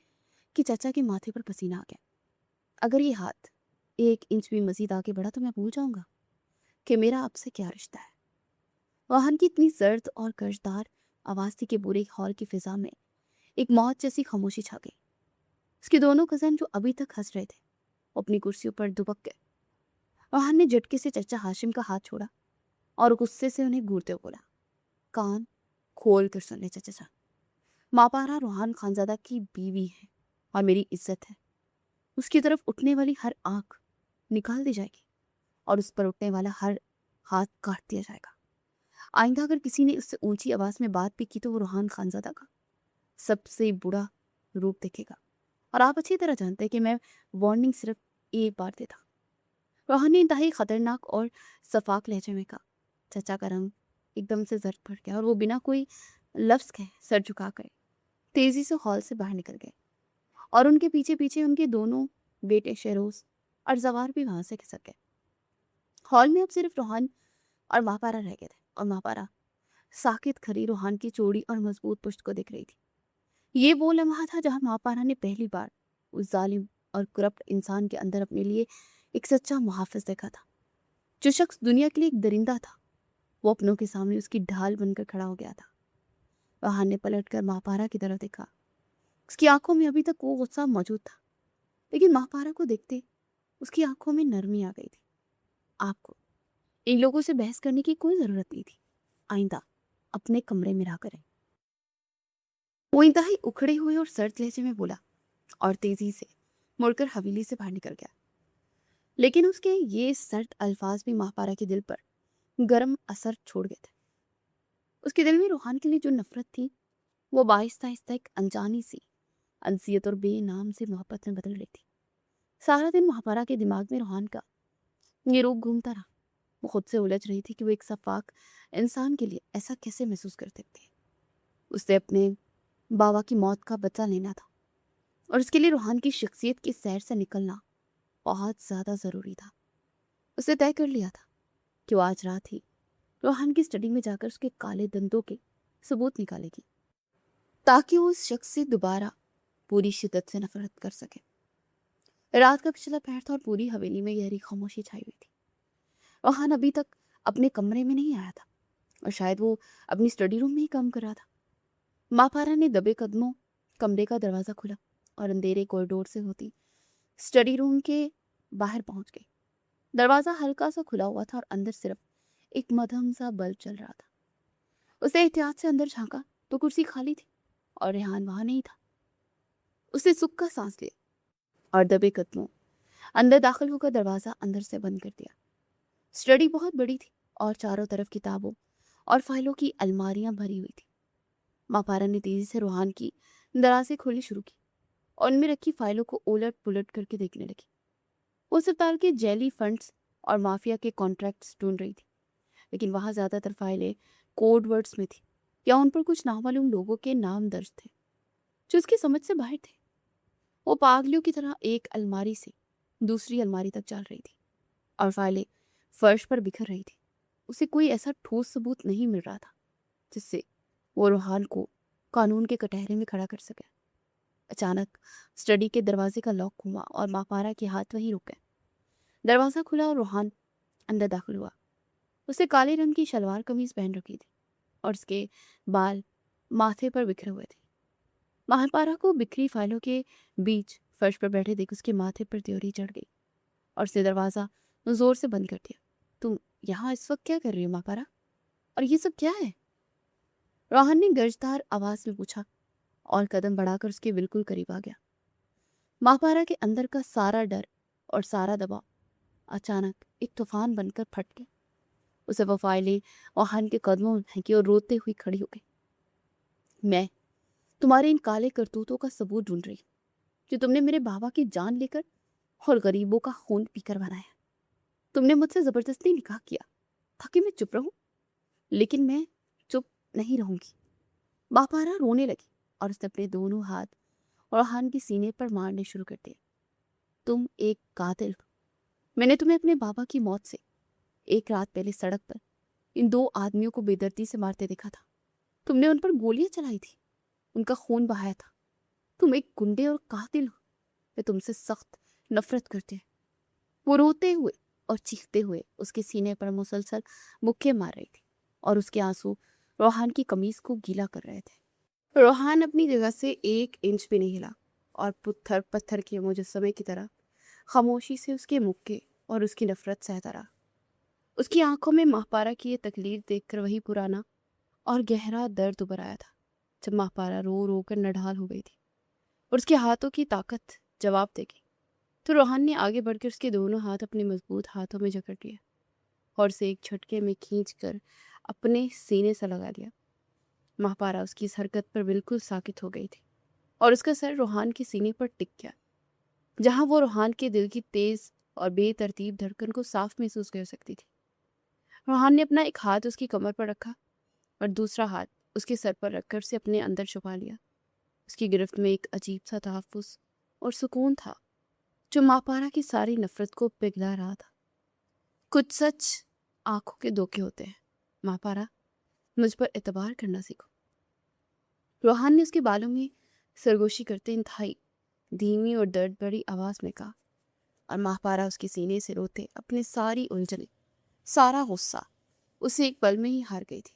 कि चचा के माथे पर पसीना आ गया। अगर ये हाथ 1 इंच भी मजीद आगे बढ़ा तो मैं भूल जाऊंगा कि मेरा आपसे क्या रिश्ता है। वाहन की इतनी सर्द और कर्जदार आवाज थी कि पूरे हॉल की फिजा में एक मौत जैसी खामोशी छा गई। उसके दोनों कजन जो अभी तक हंस रहे थे वो अपनी कुर्सियों पर दुबक गए। वाहन ने झटके से चचा हाशिम का हाथ छोड़ा और गुस्से से उन्हें घूरते हुए बोला, कान खोल कर सुन ले चचा, मापारा रूहान खानजादा की बीवी है और मेरी इज्जत है। उसकी तरफ उठने वाली हर आंख निकाल दी जाएगी और उस पर उठने वाला हर हाथ काट दिया जाएगा। आइंदा अगर किसी ने उससे ऊंची आवाज में बात भी की तो वो रूहान खानजादा का सबसे बुरा रूप देखेगा। और आप अच्छी तरह जानते हैं कि मैं वार्निंग सिर्फ एक बार देता। रूहान ने इंतहाई खतरनाक और सफाक लहजे में कहा। चचा का रंग एकदम से जर्द पड़ गया और वो बिना कोई लफ्ज कहे सर झुका कर तेजी से हॉल से बाहर निकल गए और उनके पीछे पीछे उनके दोनों बेटे शेरोज और जवार भी वहां से खिसक गए। हॉल में अब सिर्फ रूहान और महापारा रह गए थे और महापारा साकित खड़ी रूहान की चौड़ी और मजबूत पुश्त को देख रही थी। ये वो लम्हा था जहां महापारा ने पहली बार उस जालिम और करप्ट इंसान के अंदर अपने लिए एक सच्चा मुहाफिज देखा था। जो शख्स दुनिया के लिए एक दरिंदा था वो अपनों के सामने उसकी ढाल बनकर खड़ा हो गया था। रूहान ने पलटकर महापारा की तरफ देखा। उसकी आंखों में अभी तक वो गुस्सा मौजूद था, लेकिन महापारा को देखते उसकी आंखों में नरमी आ गई थी। आपको इन लोगों से बहस करने की कोई जरूरत नहीं थी। आइंदा अपने कमरे में रहा करें। वो इंतहाई उखड़े हुए और सर्द लहजे में बोला और तेजी से मुड़कर हवेली से बाहर निकल गया। लेकिन उसके ये सर्द अल्फाज भी महापारा के दिल पर गर्म असर छोड़ गए थे। उसके दिल में रूहान के लिए जो नफरत थी वो आहिस्ता आहिस्ता एक अनजानी सी अनसियत और बेनाम से मोहब्बत में बदल रही थी। सारा दिन महापारा के दिमाग में रूहान का ये रूप घूमता रहा। वो खुद से उलझ रही थी कि वो एक सफाक इंसान के लिए ऐसा कैसे महसूस कर सकती है। उसे अपने बाबा की मौत का बदला लेना था और उसके लिए रूहान की शख्सियत की सैर से निकलना बहुत ज्यादा जरूरी था। उसे तय कर लिया था कि वो आज रात ही रूहान की स्टडी में जाकर उसके काले दंतों के सबूत निकालेगी ताकि वो उस शख्स से दोबारा पूरी शिद्दत से नफरत कर सके। रात का पिछला पहर था और पूरी हवेली में गहरी खामोशी छाई हुई थी। रूहान अभी तक अपने कमरे में नहीं आया था और शायद वो अपनी स्टडी रूम में ही काम कर रहा था। महापारा ने दबे कदमों कमरे का दरवाजा खोला और अंधेरे कॉरिडोर से होती स्टडी रूम के बाहर पहुंच गई। दरवाजा हल्का सा खुला हुआ था और अंदर सिर्फ एक मध्यम सा बल्ब चल रहा था। उसे एहतियात से अंदर झांका तो कुर्सी खाली थी और रेहान वहां नहीं था। उसने सुख का सांस लिया और दबे कदमों अंदर दाखिल होकर दरवाजा अंदर से बंद कर दिया। स्टडी बहुत बड़ी थी और चारों तरफ किताबों और फाइलों की अलमारियां भरी हुई थी। महापारा ने तेजी से रूहान की दराजें खोली शुरू की और उनमें रखी फाइलों को उलट पुलट करके देखने लगी। वो अस्पताल के जेली फंड्स और माफिया के कॉन्ट्रैक्ट्स ढूंढ रही थी, लेकिन वहां ज्यादातर फाइलें कोड वर्ड्स में थी या उन पर कुछ नामालूम लोगों के नाम दर्ज थे जो उसकी समझ से बाहर थे। वो पागलियों की तरह एक अलमारी से दूसरी अलमारी तक चल रही थी और फाइलें फर्श पर बिखर रही थी। उसे कोई ऐसा ठोस सबूत नहीं मिल रहा था जिससे वो रूहान को कानून के कटहरे में खड़ा कर सके। अचानक स्टडी के दरवाजे का लॉक हुआ और महापारा के हाथ वहीं रुक गए। दरवाजा खुला और रूहान अंदर दाखिल हुआ। उसे काले रंग की शलवार कमीज पहन रखी थी और उसके बाल माथे पर बिखरे हुए थे। महापारा को बिखरी फाइलों के बीच फर्श पर बैठे देख उसके माथे पर त्योरी चढ़ गई और उसने दरवाजा जोर से बंद कर दिया। तुम यहाँ इस वक्त क्या कर रही हो महापारा, और ये सब क्या है? रोहन ने गर्जदार आवाज में पूछा और कदम बढ़ाकर उसके बिल्कुल करीब आ गया। महापारा के अंदर का सारा डर और सारा दबाव अचानक एक तूफान बनकर फट गया। उसे वो फाइलें रोहन के कदमों में फेंकी और रोते हुई खड़ी हो गई। तुम्हारे इन काले करतूतों का सबूत ढूंढ रही हूँ, जो तुमने मेरे बाबा की जान लेकर और गरीबों का खून पीकर बनाया। तुमने मुझसे जबरदस्ती निकाह किया ताकि मैं चुप रहूं, लेकिन मैं चुप नहीं रहूंगी। बापारा रोने लगी और उसने अपने दोनों हाथ रोहान के सीने पर मारने शुरू कर दिए। तुम एक कातिल हो। मैंने तुम्हें अपने बाबा की मौत से एक रात पहले सड़क पर इन 2 आदमियों को बेदर्दी से मारते देखा था। तुमने उन पर गोलियां चलाई थी, उनका खून बहाया था। तुम एक गुंडे और कातिल हो। मैं तुमसे सख्त नफरत करती हूँ। वो रोते हुए और चीखते हुए उसके सीने पर मुसलसल मुक्के मार रही थी और उसके आंसू रोहान की कमीज को गीला कर रहे थे। रोहान अपनी जगह से 1 इंच भी नहीं हिला और पत्थर पत्थर के मुजस्समे की तरह खामोशी से उसके मुक्के और उसकी नफरत सहता रहा। उसकी आंखों में माहपारा की ये तकलीफ देखकर वही पुराना और गहरा दर्द उभर आया था, जब माहपारा रो रो कर नढाल हो गई थी और उसके हाथों की ताकत जवाब दे गई। तो रोहान ने आगे बढ़कर उसके दोनों हाथ अपने मजबूत हाथों में जकड़ लिया और उसे एक झटके में खींच कर अपने सीने से लगा दिया। माहपारा उसकी इस हरकत पर बिल्कुल साकित हो गई थी और उसका सर रोहान के सीने पर टिक गया, जहां वो रोहान के दिल की तेज और बेतरतीब धड़कन को साफ महसूस कर सकती थी। रोहान ने अपना एक हाथ उसकी कमर पर रखा और दूसरा हाथ उसके सर पर रखकर उसे अपने अंदर छुपा लिया। उसकी गिरफ्त में एक अजीब सा तहफ्फुज़ और सुकून था, जो माहपारा की सारी नफरत को पिघला रहा था। कुछ सच आंखों के धोखे होते हैं। माहपारा, मुझ पर एतबार करना सीखो। रोहान ने उसके बालों में सरगोशी करते इंतहाई धीमी और दर्द भरी आवाज में कहा, और माहपारा उसके सीने से रोते अपनी सारी उलझने, सारा गुस्सा उसे एक पल में ही हार गई थी।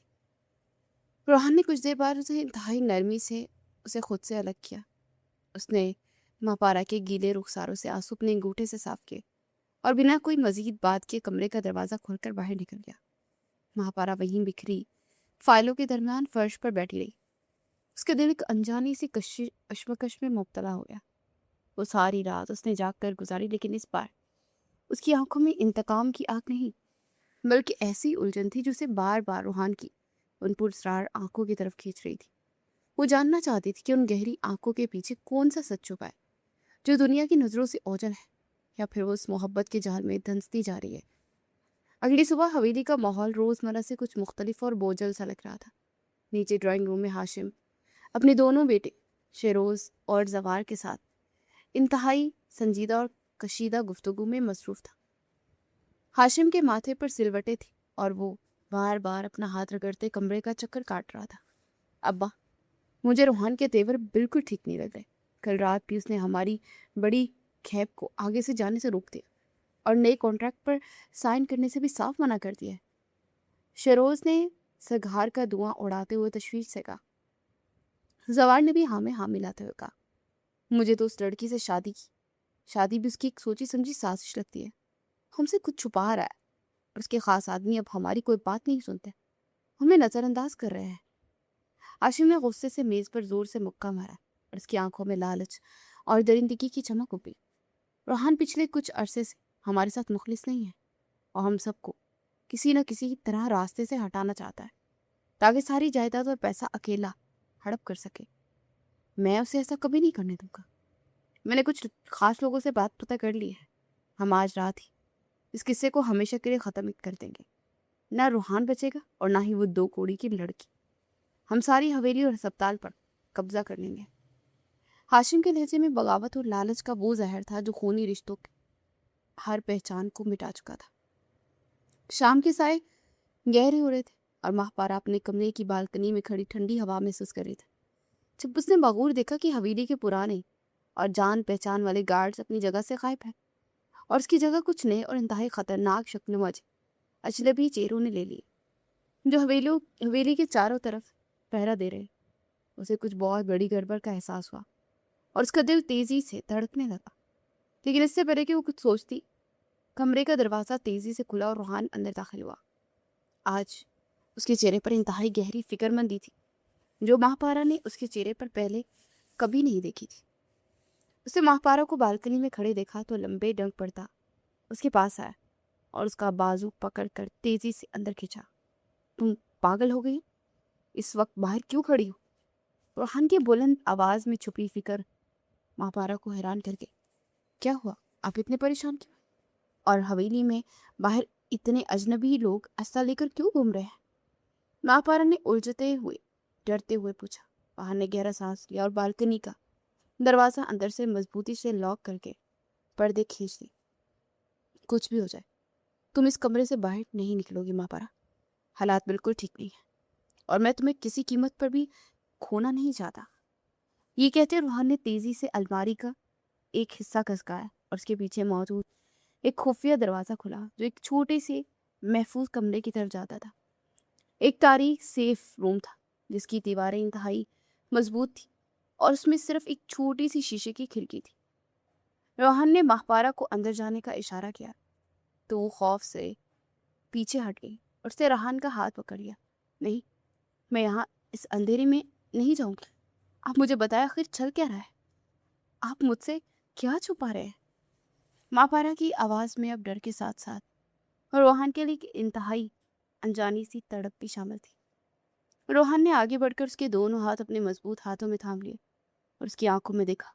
रोहान ने कुछ देर बाद उसे इंतहाई नरमी से उसे खुद से अलग किया। उसने माहपारा के गीले रुखसारों से आंसू अपने अंगूठे से साफ किए और बिना कोई मजीद बात के कमरे का दरवाजा खोलकर बाहर निकल गया। माहपारा वहीं बिखरी फाइलों के दरमियान फर्श पर बैठी रही। उसके दिल एक अनजानी सी कश्मकश में मुब्तला हो गया। वो सारी रात उसने जाग कर गुजारी, लेकिन इस बार उसकी आंखों में इंतकाम की आग नहीं, बल्कि ऐसी उलझन थी जो उसे बार बार रूहान की उन पुरस्रार आंखों की तरफ खींच रही थी। वो जानना चाहती थी कि उन गहरी आंखों के पीछे कौन सा सच छुपा है, जो दुनिया की नज़रों से ओझल है, या फिर वो उस मोहब्बत के जाल में धंसती जा रही है। अगली सुबह हवेली का माहौल रोज़मर्रा से कुछ मुख्तलिफ और बोझल सा लग रहा था। नीचे ड्राइंग रूम में हाशिम अपने दोनों बेटे शेरोज़ और जवार के साथ इंतहाई संजीदा और कशीदा गुफ्तगू में मसरूफ़ था। हाशिम के माथे पर सिलवटें थी और वो बार बार अपना हाथ रगड़ते कमरे का चक्कर काट रहा था। अब्बा, मुझे रूहान के तेवर बिल्कुल ठीक नहीं लग रहे। कल रात भी उसने हमारी बड़ी खैब को आगे से जाने से रोक दिया और नए कॉन्ट्रैक्ट पर साइन करने से भी साफ मना कर दिया है। शरोज ने सगार का धुआं उड़ाते हुए तशवीश से कहा। जवार ने भी हाँ में हाँ मिलाते हुए कहा, मुझे तो उस लड़की से शादी भी उसकी एक सोची समझी साजिश लगती है। हमसे कुछ छुपा रहा है और उसके खास आदमी अब हमारी कोई बात नहीं सुनते, हमें नजरअंदाज कर रहे हैं। आशिम ने गुस्से से मेज पर जोर से मुक्का मारा और उसकी आंखों में लालच और दरिंदगी की चमक उभरी। रोहान पिछले कुछ अरसे से हमारे साथ मुखलिस नहीं है और हम सबको किसी न किसी तरह रास्ते से हटाना चाहता है, ताकि सारी जायदाद और पैसा अकेला हड़प कर सके। मैं उसे ऐसा कभी नहीं करने दूंगा। मैंने कुछ खास लोगों से बात पता कर ली है। हम आज रात ही इस किस्से को हमेशा के लिए ख़त्म कर देंगे। ना रूहान बचेगा और ना ही वो 2 कौड़ी की लड़की। हम सारी हवेली और अस्पताल पर कब्जा कर लेंगे। हाशिम के लहजे में बगावत और लालच का वो जहर था जो खूनी रिश्तों की हर पहचान को मिटा चुका था। शाम के साए गहरे हो रहे थे और माहपारा अपने कमरे की बालकनी में खड़ी ठंडी हवा महसूस कर रही थी, जब उसने बगौर देखा कि हवेली के पुराने और जान पहचान वाले गार्ड्स अपनी जगह से गायब हैं और उसकी जगह कुछ नए और इंतहाई खतरनाक शक्लमज अजनबी चेहरों ने ले ली, जो हवेली के चारों तरफ पहरा दे रहे। उसे कुछ बहुत बड़ी गड़बड़ का एहसास हुआ और उसका दिल तेजी से धड़कने लगा। लेकिन इससे पहले कि वो कुछ सोचती, कमरे का दरवाज़ा तेजी से खुला और रूहान अंदर दाखिल हुआ। आज उसके चेहरे पर इंतहाई गहरी फिक्रमंदी थी, जो माहपारा ने उसके चेहरे पर पहले कभी नहीं देखी थी। उसने माहपारा को बालकनी में खड़े देखा तो लंबे डंक पड़ता उसके पास आया और उसका बाजू पकड़कर तेजी से अंदर खींचा। तुम पागल हो गई हो? इस वक्त बाहर क्यों खड़ी हो? रोहान की बुलंद आवाज में छुपी फिक्र महापारा को हैरान कर गई। क्या हुआ, आप इतने परेशान क्यों? और हवेली में बाहर इतने अजनबी लोग अस्ता लेकर क्यों घूम रहे हैं? महापारा ने उलझते हुए डरते हुए पूछा। बाहर ने गहरा सांस लिया और बालकनी का दरवाजा अंदर से मजबूती से लॉक करके पर्दे खींच दिए। कुछ भी हो जाए, तुम इस कमरे से बाहर नहीं निकलोगी महापारा। हालात बिल्कुल ठीक नहीं है और मैं तुम्हें किसी कीमत पर भी खोना नहीं चाहता। ये कहते रोहान ने तेजी से अलमारी का एक हिस्सा खसकाया और उसके पीछे मौजूद एक खुफिया दरवाजा खुला जो एक छोटे से महफूज कमरे की तरफ जाता था। एक तारीख सेफ रूम था जिसकी दीवारें इंतहाई मजबूत थी और उसमें सिर्फ एक छोटी सी शीशे की खिड़की थी। रोहन ने महापारा को अंदर जाने का इशारा किया तो वो खौफ से पीछे हट गई और उसने रोहन का हाथ पकड़ लिया। नहीं, मैं यहाँ इस अंधेरे में नहीं जाऊंगी। आप मुझे बताया आखिर चल क्या रहा है? आप मुझसे क्या छुपा रहे हैं? महापारा की आवाज में अब डर के साथ साथ और रोहन के लिए एक इंतहाई अनजानी सी तड़प भी शामिल थी। रोहन ने आगे बढ़कर उसके दोनों हाथ अपने मजबूत हाथों में थाम लिए और उसकी आंखों में देखा,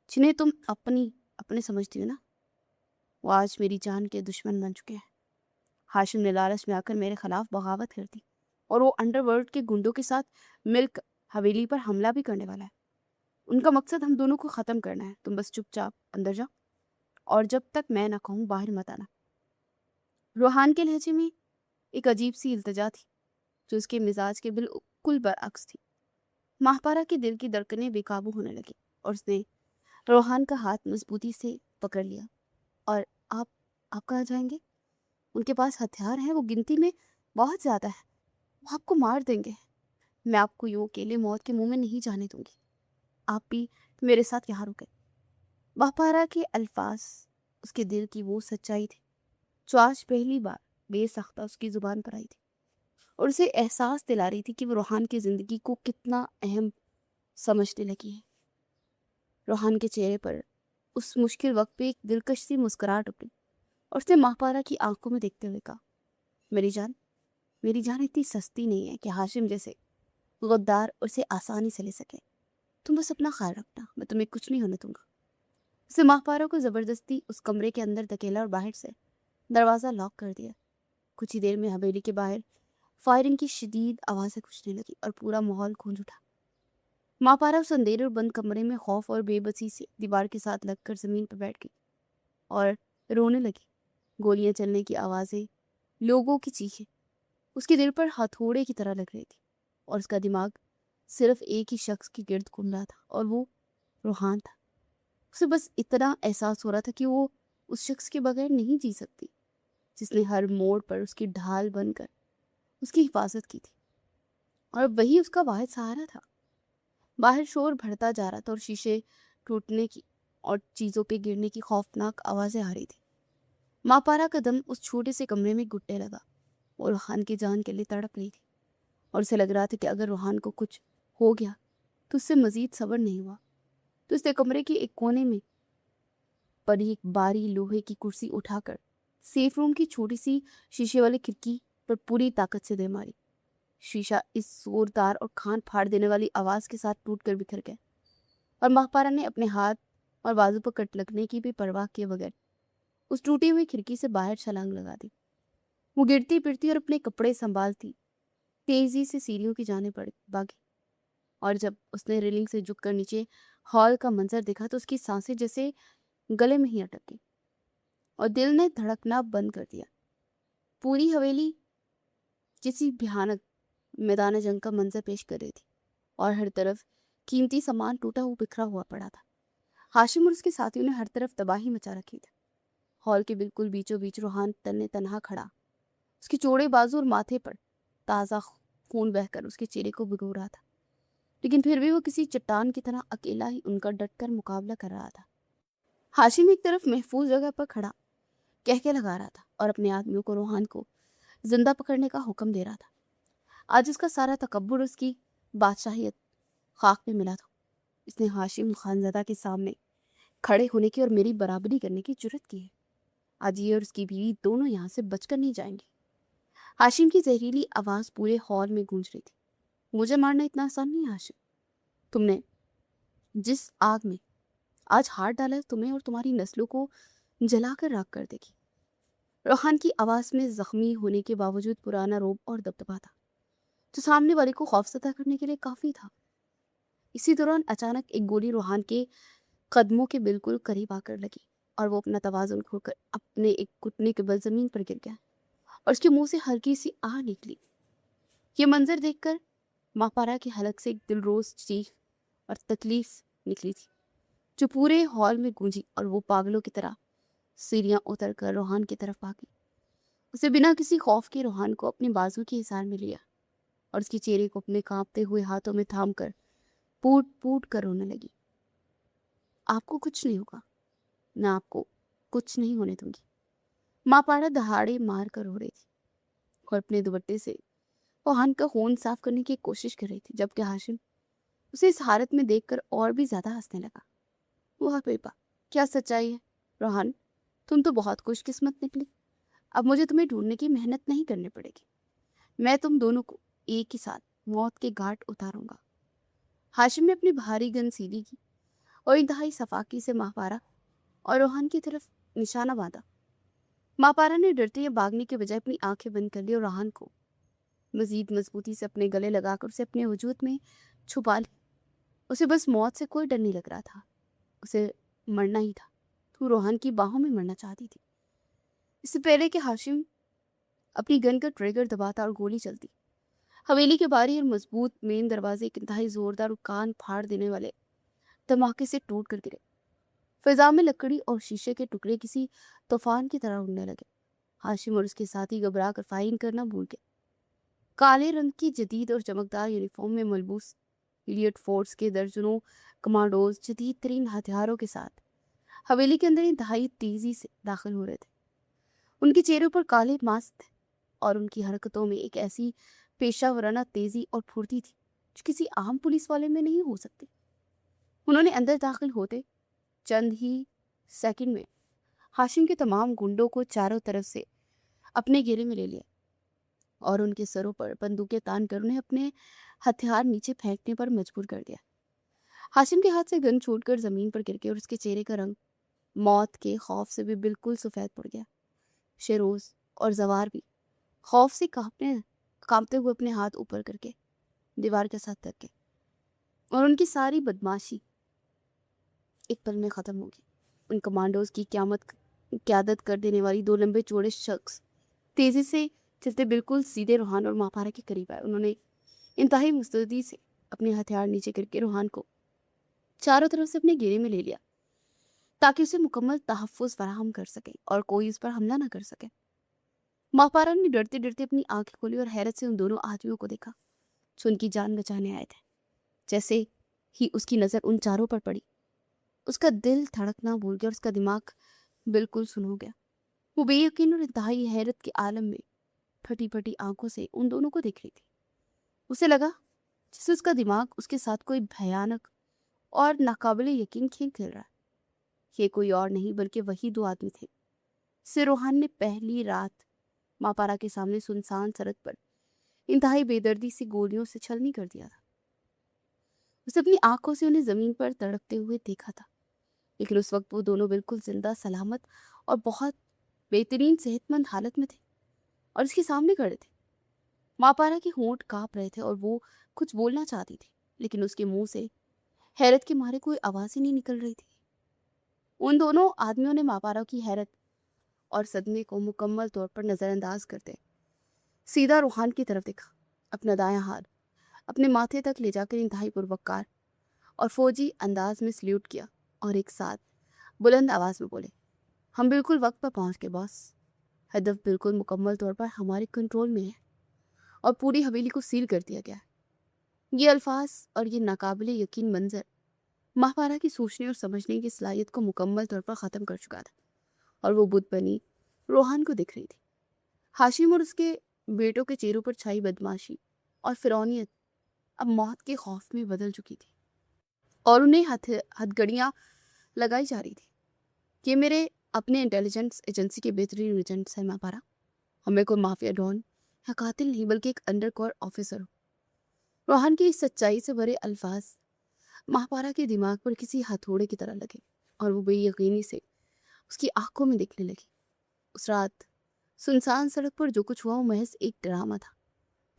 जिन्हें तुम अपने समझती हो ना, वो आज मेरी जान के दुश्मन बन चुके हैं। हाशिम ने लालच में आकर मेरे खिलाफ बगावत कर दी और वो अंडरवर्ल्ड के गुंडों के साथ मिलकर हवेली पर हमला भी करने वाला है। उनका मकसद हम दोनों को खत्म करना है। तुम बस चुपचाप अंदर जाओ और जब तक मैं ना कहूँ बाहर मत आना। रोहान के लहजे में एक अजीब सी इल्तिजा थी जो उसके मिजाज के बिल्कुल बरअक्स थी। महापारा के दिल की धड़कनें बेकाबू होने लगी और उसने रोहान का हाथ मजबूती से पकड़ लिया। और आप कहाँ जाएंगे? उनके पास हथियार हैं, वो गिनती में बहुत ज्यादा है, वो आपको मार देंगे। मैं आपको यूं अकेले मौत के मुंह में नहीं जाने दूंगी। आप भी मेरे साथ यहाँ रुके। महापारा के अल्फाज उसके दिल की वो सच्चाई थी जो आज पहली बार बेसख्ता उसकी जुबान पर आई थी और उसे एहसास दिला रही थी कि वो रोहान की जिंदगी को कितना अहम समझने लगी है। रोहान के चेहरे पर उस मुश्किल वक्त पे एक दिलकश सी मुस्कुराहट उभरी और उसने महापारा की आंखों में देखते हुए कहा, मेरी जान इतनी सस्ती नहीं है कि हाशिम जैसे गद्दार उसे आसानी से ले सके। तुम बस अपना ख्याल रखना, मैं तुम्हें कुछ नहीं होने दूंगा। उसने महापारा को जबरदस्ती उस कमरे के अंदर धकेला और बाहर से दरवाजा लॉक कर दिया। कुछ ही देर में हवेली के बाहर फायरिंग की शदीद आवाजें गूंजने लगी और पूरा माहौल गूंज उठा। महापारा उस अंधेरे और बंद कमरे में खौफ और बेबसी से दीवार के साथ लगकर जमीन पर बैठ गई और रोने लगी। गोलियां चलने की आवाजें, लोगों की चीखें उसके दिल पर हथौड़े की तरह लग रही थी और उसका दिमाग सिर्फ एक ही शख्स की गिर्द घूम रहा था और वो रोहान था। उसे बस इतना एहसास हो रहा था कि वो उस शख्स के बगैर नहीं जी सकती जिसने हर मोड़ पर उसकी ढाल बनकर उसकी हिफाजत की थी और वही उसका वाहिद सहारा था। बाहर शोर बढ़ता जा रहा था और शीशे टूटने की और चीजों पे गिरने की खौफनाक आवाजें आ रही थी। महापारा का दम उस छोटे से कमरे में घुटने लगा और रोहान की जान के लिए तड़प रही थी और उसे लग रहा था कि अगर रोहान को कुछ हो गया तो उससे मजीद सब्र नहीं हुआ। तो उसने कमरे के एक कोने में पड़ी एक बारी लोहे की कुर्सी उठाकर सेफ रूम की छोटी सी शीशे वाली खिड़की पर पूरी ताकत से दे मारी। शीशा इस जोरदार और खान फाड़ देने वाली आवाज के साथ टूट कर बिखर गया और महापारा ने अपने हाथ और बाजू पर कट लगने की भी परवाह किए बगैर उस टूटी हुई खिड़की से बाहर छलांग लगा दी। वो गिरती पिटती और अपने कपड़े संभालती तेजी से सीढ़ियों की जाने पड़ भागी और जब उसने रेलिंग से झुककर नीचे हॉल का मंजर देखा तो उसकी सांसें जैसे गले में ही अटक गई और दिल ने धड़कना बंद कर दिया। पूरी हवेली किसी भयानक मैदान जंग का मंजर पेश कर रही थी और हर तरफ कीमती सामान टूटा हुआ बिखरा हुआ पड़ा था। हाशिम और उसके साथियों ने हर तरफ तबाही मचा रखी थी। हॉल के बिल्कुल बीचों बीच रोहान तन्ने तनहा खड़ा, उसके चौड़े बाजू और माथे पर ताज़ा खून बहकर उसके चेहरे को भिगो रहा था, लेकिन फिर भी वो किसी चट्टान की तरह अकेला ही उनका डटकर मुकाबला कर रहा था। हाशिम एक तरफ महफूज जगह पर खड़ा कहके लगा रहा था और अपने आदमियों को रोहान को जिंदा पकड़ने का हुक्म दे रहा था। आज उसका सारा तकब्बुर, उसकी बादशाहियत खाक में मिला था। इसने हाशिम खानज़ादा के सामने खड़े होने की और मेरी बराबरी करने की जुर्रत की है। आज ये और उसकी बीवी दोनों यहाँ से बचकर नहीं जाएंगे। हाशिम की जहरीली आवाज पूरे हॉल में गूंज रही थी। मुझे मारना इतना आसान नहीं है हाशिम, तुम ने जिस आग में आज हाथ डाला है, तुम्हें और तुम्हारी नस्लों को जलाकर राख कर देगी। रोहान की आवाज़ में ज़ख्मी होने के बावजूद पुराना रौब और दबदबा था, जो सामने वाले को खौफज़दा करने के लिए काफ़ी था। इसी दौरान अचानक एक गोली रोहान के कदमों के बिल्कुल करीब आकर लगी और वो अपना तवाज़ुन खोकर अपने एक घुटने के बल ज़मीन पर गिर गया और उसके मुंह से हल्की सी आह निकली। ये मंजर देखकर मापारा की हलक से एक दिलरोज चीख और तकलीफ निकली थी, जो पूरे हॉल में गूंजी और वो पागलों की तरह सीढ़ियां उतर कर रोहान की तरफ भागी। उसे बिना किसी खौफ के रोहान को अपने बाजू के हिसार में लिया और उसके चेहरे को अपने कांपते हुए हाथों में थाम कर पूट पूट कर रोने लगी। आपको कुछ नहीं होगा, मैं आपको कुछ नहीं होने दूंगी। माँ पारा दहाड़े मार कर रो रही थी और अपने दुपट्टे से रोहान का खून साफ करने की कोशिश कर रही थी, जबकि हाशिम उसे इस हालत में देखकर और भी ज्यादा हंसने लगा। वाह बेबा, क्या सच्चाई है। रोहान, तुम तो बहुत खुशकिस्मत निकली। अब मुझे तुम्हें ढूंढने की मेहनत नहीं करनी पड़ेगी। मैं तुम दोनों को एक ही साथ मौत के घाट उतारूंगा। हाशिम ने अपनी भारी गन सीधी की और इंतहाई सफाकी से मापारा और रोहान की तरफ निशाना बांधा। मापारा ने डरते या भागने के बजाय अपनी आंखें बंद कर ली और रोहान को मजीद मजबूती से अपने गले लगाकर उसे अपने वजूद में छुपा लिया। उसे बस मौत से कोई डर नहीं लग रहा था, उसे मरना ही था। तू रोहान की बाहों में मरना चाहती थी। इससे पहले कि हाशिम अपनी गन का ट्रिगर दबाता और गोली चलती, हवेली के बारी और मजबूत मेन दरवाजे एक इंतहाई जोरदार और कान फाड़ देने वाले धमाके से टूट कर गिरे। फिजा में लकड़ी और शीशे के टुकड़े किसी तूफान की तरह उड़ने लगे। हाशिम और उसके साथी घबरा कर फायरिंग करना भूल गए। काले रंग की जदीद और चमकदार यूनिफॉर्म में मलबूस इलियट फोर्स के दर्जनों कमांडोज जदीद तरीन हथियारों के साथ हवेली के अंदर इंतहाई तेजी से दाखिल हो रहे थे। उनके चेहरों पर काले मास्क थे और उनकी हरकतों में एक ऐसी पेशा वराना तेजी और फुर्ती थी जो किसी आम पुलिस वाले में नहीं हो सकती। उन्होंने अंदर दाखिल होते चंद ही सेकंड में हाशिम के तमाम गुंडों को चारों तरफ से अपने घेरे में ले लिया और उनके सरों पर बंदूकें तान कर उन्हें अपने हथियार नीचे फेंकने पर मजबूर कर दिया। हाशिम के हाथ से गन छूटकर जमीन पर गिर गई और उसके चेहरे का रंग मौत के खौफ से भी बिल्कुल सफेद पड़ गया। शेरोज और जवार भी खौफ से कांपते हुए अपने हाथ ऊपर करके दीवार के साथ तक गए और उनकी सारी बदमाशी एक पल में खत्म होगी। उन कमांडोज की क्यादत कर देने वाली दो लंबे चौड़े शख्स तेजी से चलते बिल्कुल सीधे रोहान और मापारा के करीब आए। उन्होंने इंतहाई मुस्तैदी से अपने हथियार नीचे करके रोहान को चारों तरफ से अपने घेरे में ले लिया ताकि उसे मुकम्मल तहफ़्फ़ुज़ फराहम कर सके और कोई उस पर हमला न कर सके। मापारा ने डरते डरते अपनी आंखें खोली और हैरत से उन दोनों आदमियों को देखा जो उनकी जान बचाने आए थे। जैसे ही उसकी नज़र उन चारों पर पड़ी, उसका दिल धड़कना भूल गया और उसका दिमाग बिल्कुल सुन हो गया। वो बेयकीन और इंतहाई हैरत के आलम में फटी फटी आंखों से उन दोनों को देख रही थी। उसे लगा जैसे उसका दिमाग उसके साथ कोई भयानक और नाकाबिले यकीन खेल खेल रहा है। ये कोई और नहीं बल्कि वही दो आदमी थे जिसे रोहान ने पहली रात मापारा के सामने सुनसान सड़क पर इंतहाई बेदर्दी से गोलियों से छलनी कर दिया था। उसे अपनी आंखों से उन्हें जमीन पर तड़पते हुए देखा था, लेकिन उस वक्त वो दोनों बिल्कुल जिंदा, सलामत और बहुत बेहतरीन सेहतमंद हालत में थे और उसके सामने खड़े थे। मापारा के होंठ कांप रहे थे और वो कुछ बोलना चाहती थी, लेकिन उसके मुंह से हैरत के मारे कोई आवाज ही नहीं निकल रही थी। उन दोनों आदमियों ने मापारा की हैरत और सदमे को मुकम्मल तौर पर नजरअंदाज करते सीधा रोहान की तरफ देखा, अपना दायां हाथ अपने माथे तक ले जाकर इंतहाई पुरवक्कार और फौजी अंदाज में सल्यूट किया और एक साथ बुलंद आवाज में बोले, हम बिल्कुल वक्त पर पहुंच गए बॉस। हदफ बिल्कुल मुकम्मल तौर पर हमारे कंट्रोल में है और पूरी हवेली को सील कर दिया गया है। ये अल्फाज और ये नाकाबिले यकीन मंजर माहपारा की सोचने और समझने की सलाहियत को मुकम्मल तौर पर ख़त्म कर चुका था और वो बुत बनी रोहान को दिख रही थी। हाशिम और उसके बेटों के चेहरों पर छाई बदमाशी और फिरौनियत अब मौत के खौफ में बदल चुकी थी और उन्हें हथगड़ियाँ लगाई जा रही थी। ये मेरे अपने इंटेलिजेंस एजेंसी के बेहतरीन एजेंट्स हैं मापारा। हमें कोई माफिया डॉन या कातिल नहीं बल्कि एक अंडरकवर ऑफिसर हो। रोहान की इस सच्चाई से भरे अल्फाज महापारा के दिमाग पर किसी हथौड़े की तरह लगे और वो बेयकीनी से उसकी आंखों में दिखने लगी। उस रात सुनसान सड़क पर जो कुछ हुआ वो महज एक ड्रामा था,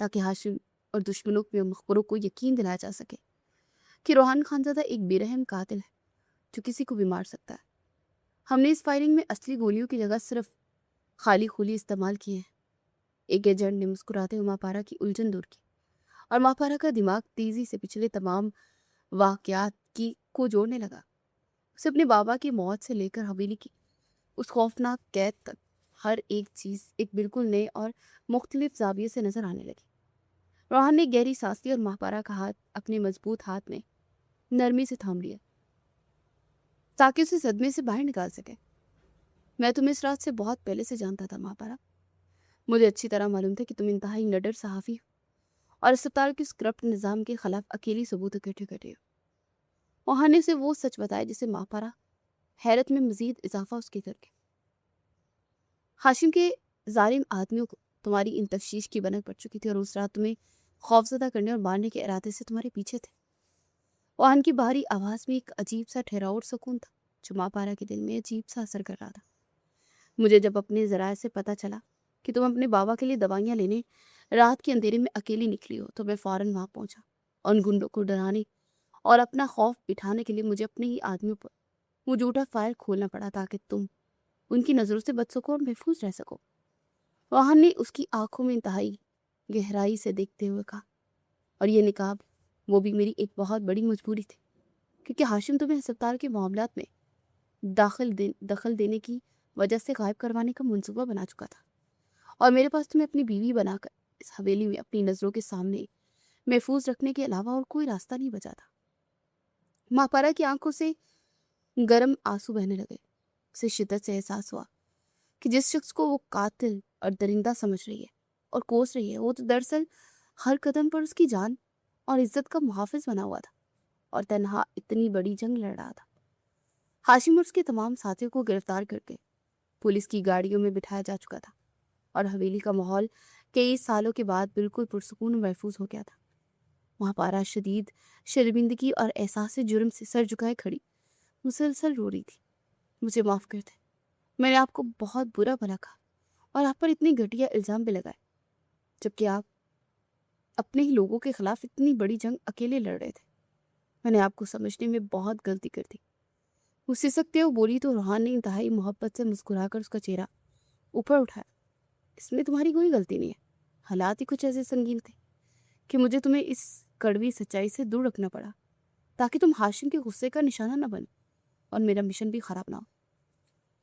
ताकि हाशिम और दुश्मनों के मखबरों को यकीन दिलाया जा सके कि रोहान खानजादा एक बेरहम कातिल है जो किसी को भी मार सकता है। हमने इस फायरिंग में असली गोलियों की जगह सिर्फ खाली खूली इस्तेमाल किए हैं। एक एजेंट ने मुस्कुराते हुए महापारा की उलझन दूर की और महापारा का दिमाग तेजी से पिछले तमाम वाकयात की को जोड़ने लगा। उसे अपने बाबा की मौत से लेकर हवेली की उस खौफनाक कैद तक हर एक चीज एक बिल्कुल नए और मुख्तलिफ जाविये से नजर आने लगी। रोहान ने गहरी सांस ली और महापारा का हाथ अपने मजबूत हाथ में नरमी से थाम लिया ताकि उसे सदमे से बाहर निकाल सके। मैं तुम्हें इस रात से बहुत पहले से जानता था महापारा। मुझे अच्छी तरह मालूम था कि तुम इंतहाई निडर सहाफी हो और अस्पताल के उस करप्ट निज़ाम के खिलाफ अकेली सबूत इकट्ठे करते हो। रोहान ने उसे वो सच बताया जिसे महापारा हैरत में मजीद इजाफा उसके करके। हाशिम के जालिम आदमियों को तुम्हारी इन तफ्शीश की बनक पड़ चुकी थी और उस रात तुम्हें खौफजदा करने और मारने के इरादे से तुम्हारे पीछे थे। रोहान की बाहरी आवाज में एक अजीब सा ठहराव और सुकून था जो महापारा के दिल में अजीब सा असर कर रहा था। मुझे जब अपने जराये से पता चला कि तुम अपने बाबा के लिए दवाइयाँ लेने रात के अंधेरे में अकेली निकली हो तो मैं फौरन वहां पहुंचा और उन गुंडों को डराने और अपना खौफ बिठाने के लिए मुझे अपने ही आदमियों पर वो झूठा फाइल खोलना पड़ा ताकि तुम उनकी नजरों से बच सको और महफूज रह सको। रोहान ने उसकी आंखों में इंतहाई गहराई से देखते हुए कहा, और ये निकाब वो भी मेरी एक बहुत बड़ी मजबूरी थी क्योंकि हाशिम तुम्हें अस्पताल के मामलात में दखल देने की वजह से गायब करवाने का मंसूबा बना चुका था और मेरे पास तुम्हें अपनी बीवी बनाकर इस हवेली में अपनी नजरों के सामने महफूज रखने के अलावा और कोई रास्ता नहीं बचा था। महापारा की आंखों से गर्म आंसू बहने लगे। उसे शिद्दत से एहसास हुआ कि जिस शख्स को वो कातिल और दरिंदा समझ रही है और कोस रही है वो तो दरअसल हर कदम पर उसकी जान और इज्जत का मुहाफिज बना हुआ था और तन्हा इतनी बड़ी जंग लड़ रहा था। हाशिम और उसके तमाम साथियों को गिरफ्तार करके पुलिस की गाड़ियों में बिठाया जा चुका था और हवेली का माहौल कई सालों के बाद बिल्कुल पुरसुकून और महफूज हो गया था। महापारा शदीद शर्मिंदगी और एहसास जुर्म से सर झुकाए खड़ी मुसलसल रो रही थी। मुझे माफ कर दे, मैंने आपको बहुत बुरा भला कहा और आप पर इतने घटिया इल्जाम भी लगाए जबकि आप अपने ही लोगों के खिलाफ इतनी बड़ी जंग अकेले लड़ रहे थे। मैंने आपको समझने में बहुत गलती कर दी। वो सिसकते हुए बोली तो रोहान ने इंतहाई मोहब्बत से मुस्कुराकर उसका चेहरा ऊपर उठाया। इसमें तुम्हारी कोई गलती नहीं है, हालात ही कुछ ऐसे संगीन थे कि मुझे तुम्हें इस कड़वी सच्चाई से दूर रखना पड़ा ताकि तुम हाशिम के गुस्से का निशाना न बनो और मेरा मिशन भी खराब ना हो।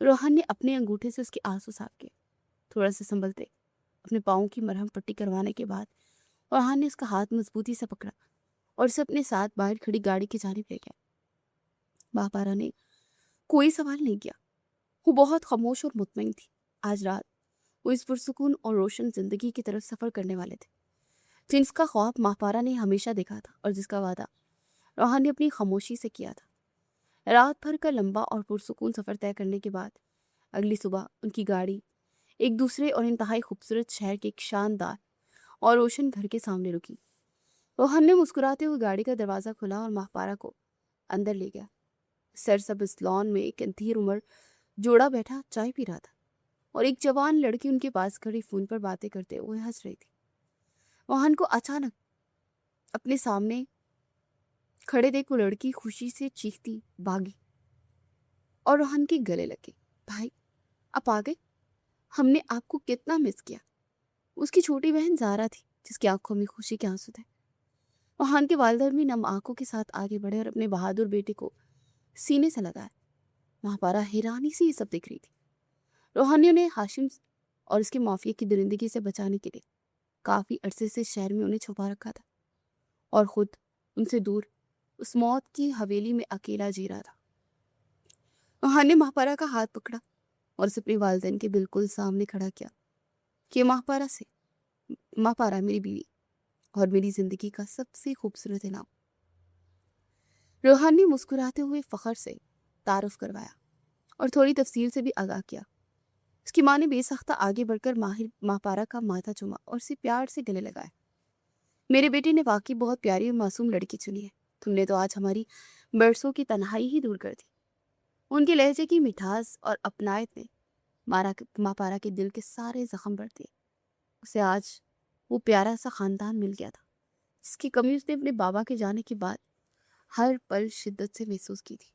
रोहान ने अपने अंगूठे से उसके आंसू साफ किए। थोड़ा से संभलते अपने पाँव की मरहम पट्टी करवाने के बाद रोहान ने उसका हाथ मजबूती से पकड़ा और उसे अपने साथ बाहर खड़ी गाड़ी की जानिब ले गया। महापारा ने कोई सवाल नहीं किया। वो बहुत खामोश और मुतमईन थी। आज रात वो इस पुरसुकून और रोशन जिंदगी की तरफ सफर करने वाले थे जिसका ख्वाब महापारा ने हमेशा देखा था और जिसका वादा रोहान ने अपनी खामोशी से किया था। रात भर का लंबा और पुरसुकून सफर तय करने के बाद अगली सुबह उनकी गाड़ी एक दूसरे और इंतहाई खूबसूरत शहर के एक शानदार और रोशन घर के सामने रुकी। रोहन ने मुस्कुराते हुए गाड़ी का दरवाजा खोला और महापारा को अंदर ले गया। सरसब्ज लॉन में एक अंधेर उम्र जोड़ा बैठा चाय पी रहा था और एक जवान लड़की उनके पास खड़ी फोन पर बातें करते हुए हंस रही थी। रोहन को अचानक अपने सामने खड़े देख वो लड़की खुशी से चीखती भागी और रोहन के गले लगी। भाई, आप आ गए, हमने आपको कितना मिस किया। उसकी छोटी बहन जारा थी जिसकी आंखों में खुशी के आंसू थे। रोहन के वालिदैन भी नम आंखों के साथ आगे बढ़े और अपने बहादुर बेटे को सीने से लगाया। महापारा हैरानी से ये सब देख रही थी। रोहन ने उन्हें हाशिम और इसके माफिया की दरिंदगी से बचाने के लिए काफी अरसे से शहर में उन्हें छुपा रखा था और खुद उनसे दूर उस मौत की हवेली में अकेला जी रहा था। रोहन ने महापारा का हाथ पकड़ा और उसे अपने वालिदैन के बिल्कुल सामने खड़ा किया कि महापारा मेरी बीवी और मेरी जिंदगी का सबसे खूबसूरत इनाम। रोहन ने मुस्कुराते हुए फखर से तारुफ करवाया और थोड़ी तफसील से भी आगाह किया। उसकी माँ ने बेसख्ता आगे बढ़कर माहिर महापारा का माथा चूमा और उसे प्यार से गले लगाया। मेरे बेटे ने वाकई बहुत प्यारी और मासूम लड़की चुनी है, तुम ने तो आज हमारी बरसों की तन्हाई ही दूर कर दी। उनके लहजे की मिठास और अपनायत ने माँ पारा के दिल के सारे जख्म भर दिए। उसे आज वो प्यारा सा खानदान मिल गया था जिसकी कमी उसने अपने बाबा के जाने के बाद हर पल शिद्दत से महसूस की थी।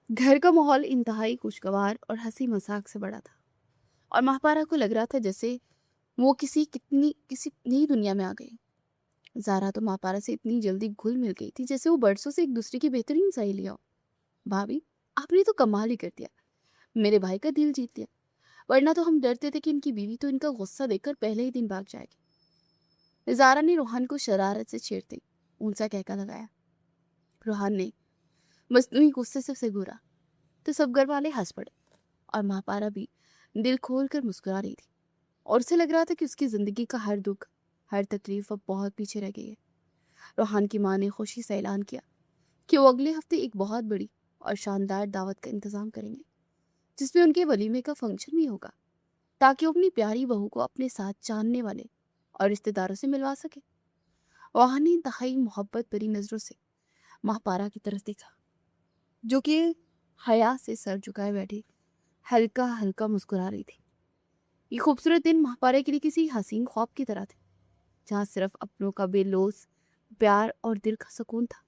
घर का माहौल इंतहाई खुशगवार और हंसी मजाक से बड़ा था और महापारा को लग रहा था जैसे वो किसी नई दुनिया में आ गई। ज़ारा तो महापारा से इतनी जल्दी घुल मिल गई थी जैसे वो बरसों से एक दूसरे की बेहतरीन सहेलियां हो। भाभी, आपने तो कमाल ही कर दिया, मेरे भाई का दिल जीत लिया। वरना तो हम डरते थे कि इनकी बीवी तो इनका गुस्सा देखकर पहले ही दिन भाग जाएगी। ज़ारा ने रोहान को शरारत से छेड़ते ऊंचा कहका लगाया। रोहान ने मसनूई गुस्से से उसे घूरा तो सब घर वाले हंस पड़े और महापारा भी दिल खोल कर मुस्कुरा रही थी और उसे लग रहा था कि उसकी जिंदगी का हर दुख, हर तकलीफ अब बहुत पीछे रह गई है। रोहान की माँ ने खुशी से ऐलान किया कि वो अगले हफ्ते एक बहुत बड़ी और शानदार दावत का इंतजाम करेंगे जिसमें उनके वलीमे का फंक्शन भी होगा ताकि वो अपनी प्यारी बहू को अपने साथ जानने वाले और रिश्तेदारों से मिलवा सके। रोहान ने इंतहाई मोहब्बत भरी नजरों से महापारा की तरफ देखा जो कि हया से सर झुकाए बैठी हल्का हल्का मुस्कुरा रही थी। ये खूबसूरत दिन महापारा के लिए किसी हसीन ख्वाब की तरह थे जहाँ सिर्फ अपनों का बेलोस प्यार और दिल का सुकून था।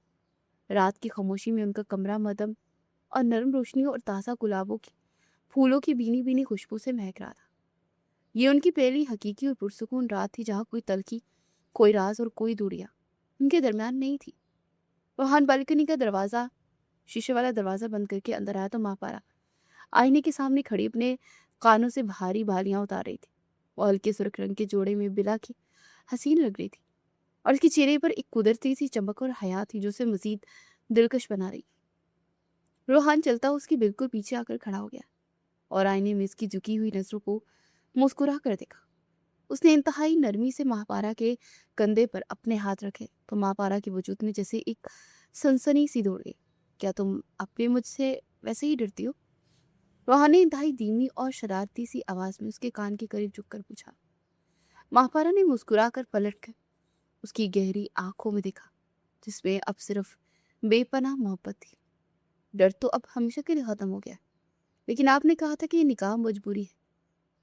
रात की खामोशी में उनका कमरा मदम और नरम रोशनियों और ताज़ा गुलाबों की फूलों की भीनी भीनी खुशबू से महक रहा था। ये उनकी पहली हकीकी और पुरसुकून रात थी जहाँ कोई तलखी, कोई राज और कोई दूरियां उनके दरमियान नहीं थी। रोहान बालकनी का दरवाज़ा, शीशे वाला दरवाज़ा बंद करके अंदर आया तो महापारा आईने के सामने खड़ी अपने कानों से भारी बालियां उतार रही थी। वो हल्के सुर्ख रंग के जोड़े में बिला की हसीन लग रही थी और उसके चेहरे पर एक कुदरती सी चमक और हया थी जो उसे मजीद दिलकश बना रही। रोहान चलता उसकी बिल्कुल पीछे आकर खड़ा हो गया और आईने में उसकी झुकी हुई नजरों को मुस्कुरा कर देखा। उसने इंतहाई नरमी से महापारा के कंधे पर अपने हाथ रखे तो महापारा के वजूद में जैसे एक सनसनी सी दौड़ गई। क्या तुम अब भी मुझसे वैसे ही डरती हो? रोहान ने इंतहाई धीमी और शरारती सी आवाज में उसके कान के करीब झुककर पूछा। महापारा ने मुस्कुरा कर पलट कर उसकी गहरी आंखों में देखा जिसमें अब सिर्फ बेपनाह मोहब्बत थी। डर तो अब हमेशा के लिए खत्म हो गया, लेकिन आपने कहा था कि ये निकाह मजबूरी है,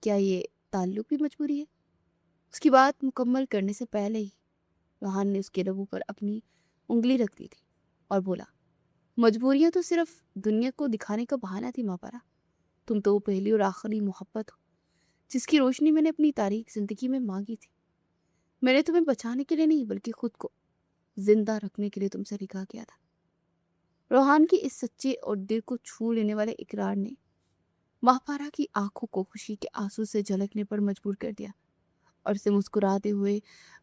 क्या ये ताल्लुक भी मजबूरी है? उसकी बात मुकम्मल करने से पहले ही रोहान ने उसके लबों पर अपनी उंगली रख दी थी और बोला, मजबूरियां तो सिर्फ दुनिया को दिखाने का बहाना थी महापारा। तुम तो वो पहली और आखिरी मोहब्बत हो जिसकी रोशनी मैंने अपनी तारीख जिंदगी में मांगी थी। मैंने तुम्हें बचाने के लिए नहीं बल्कि खुद को जिंदा रखने के लिए तुमसे निकाह किया था। रोहान की इस सच्चे और दिल को छू लेने वाले इकरार ने महापारा की आंखों को खुशी के आंसू से झलकने पर मजबूर कर दिया और उसे मुस्कुराते हुए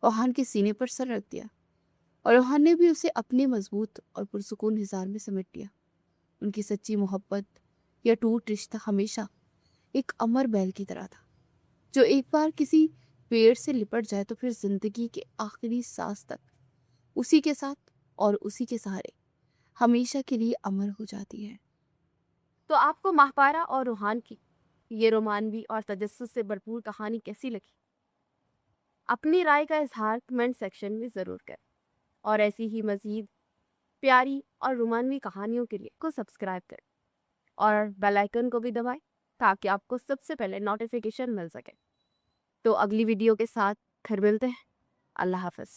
रोहान के सीने पर सर रख दिया और रोहान ने भी उसे अपने मजबूत और पुरसुकून हिसार में समेट लिया। उनकी सच्ची मोहब्बत या टूट रिश्ता हमेशा एक अमर बैल की तरह था जो एक बार किसी पेड़ से लिपट जाए तो फिर जिंदगी के आखिरी सांस तक उसी के साथ और उसी के सहारे हमेशा के लिए अमर हो जाती है। तो आपको महापारा और रूहान की ये रोमानवी और तजस्सुस से भरपूर कहानी कैसी लगी? अपनी राय का इजहार कमेंट सेक्शन में ज़रूर करें और ऐसी ही मज़ीद प्यारी और रोमानवी कहानियों के लिए को सब्सक्राइब करें और बेल आइकन को भी दबाएं ताकि आपको सबसे पहले नोटिफिकेशन मिल सके। तो अगली वीडियो के साथ फिर मिलते हैं। अल्लाह हाफ़िज़।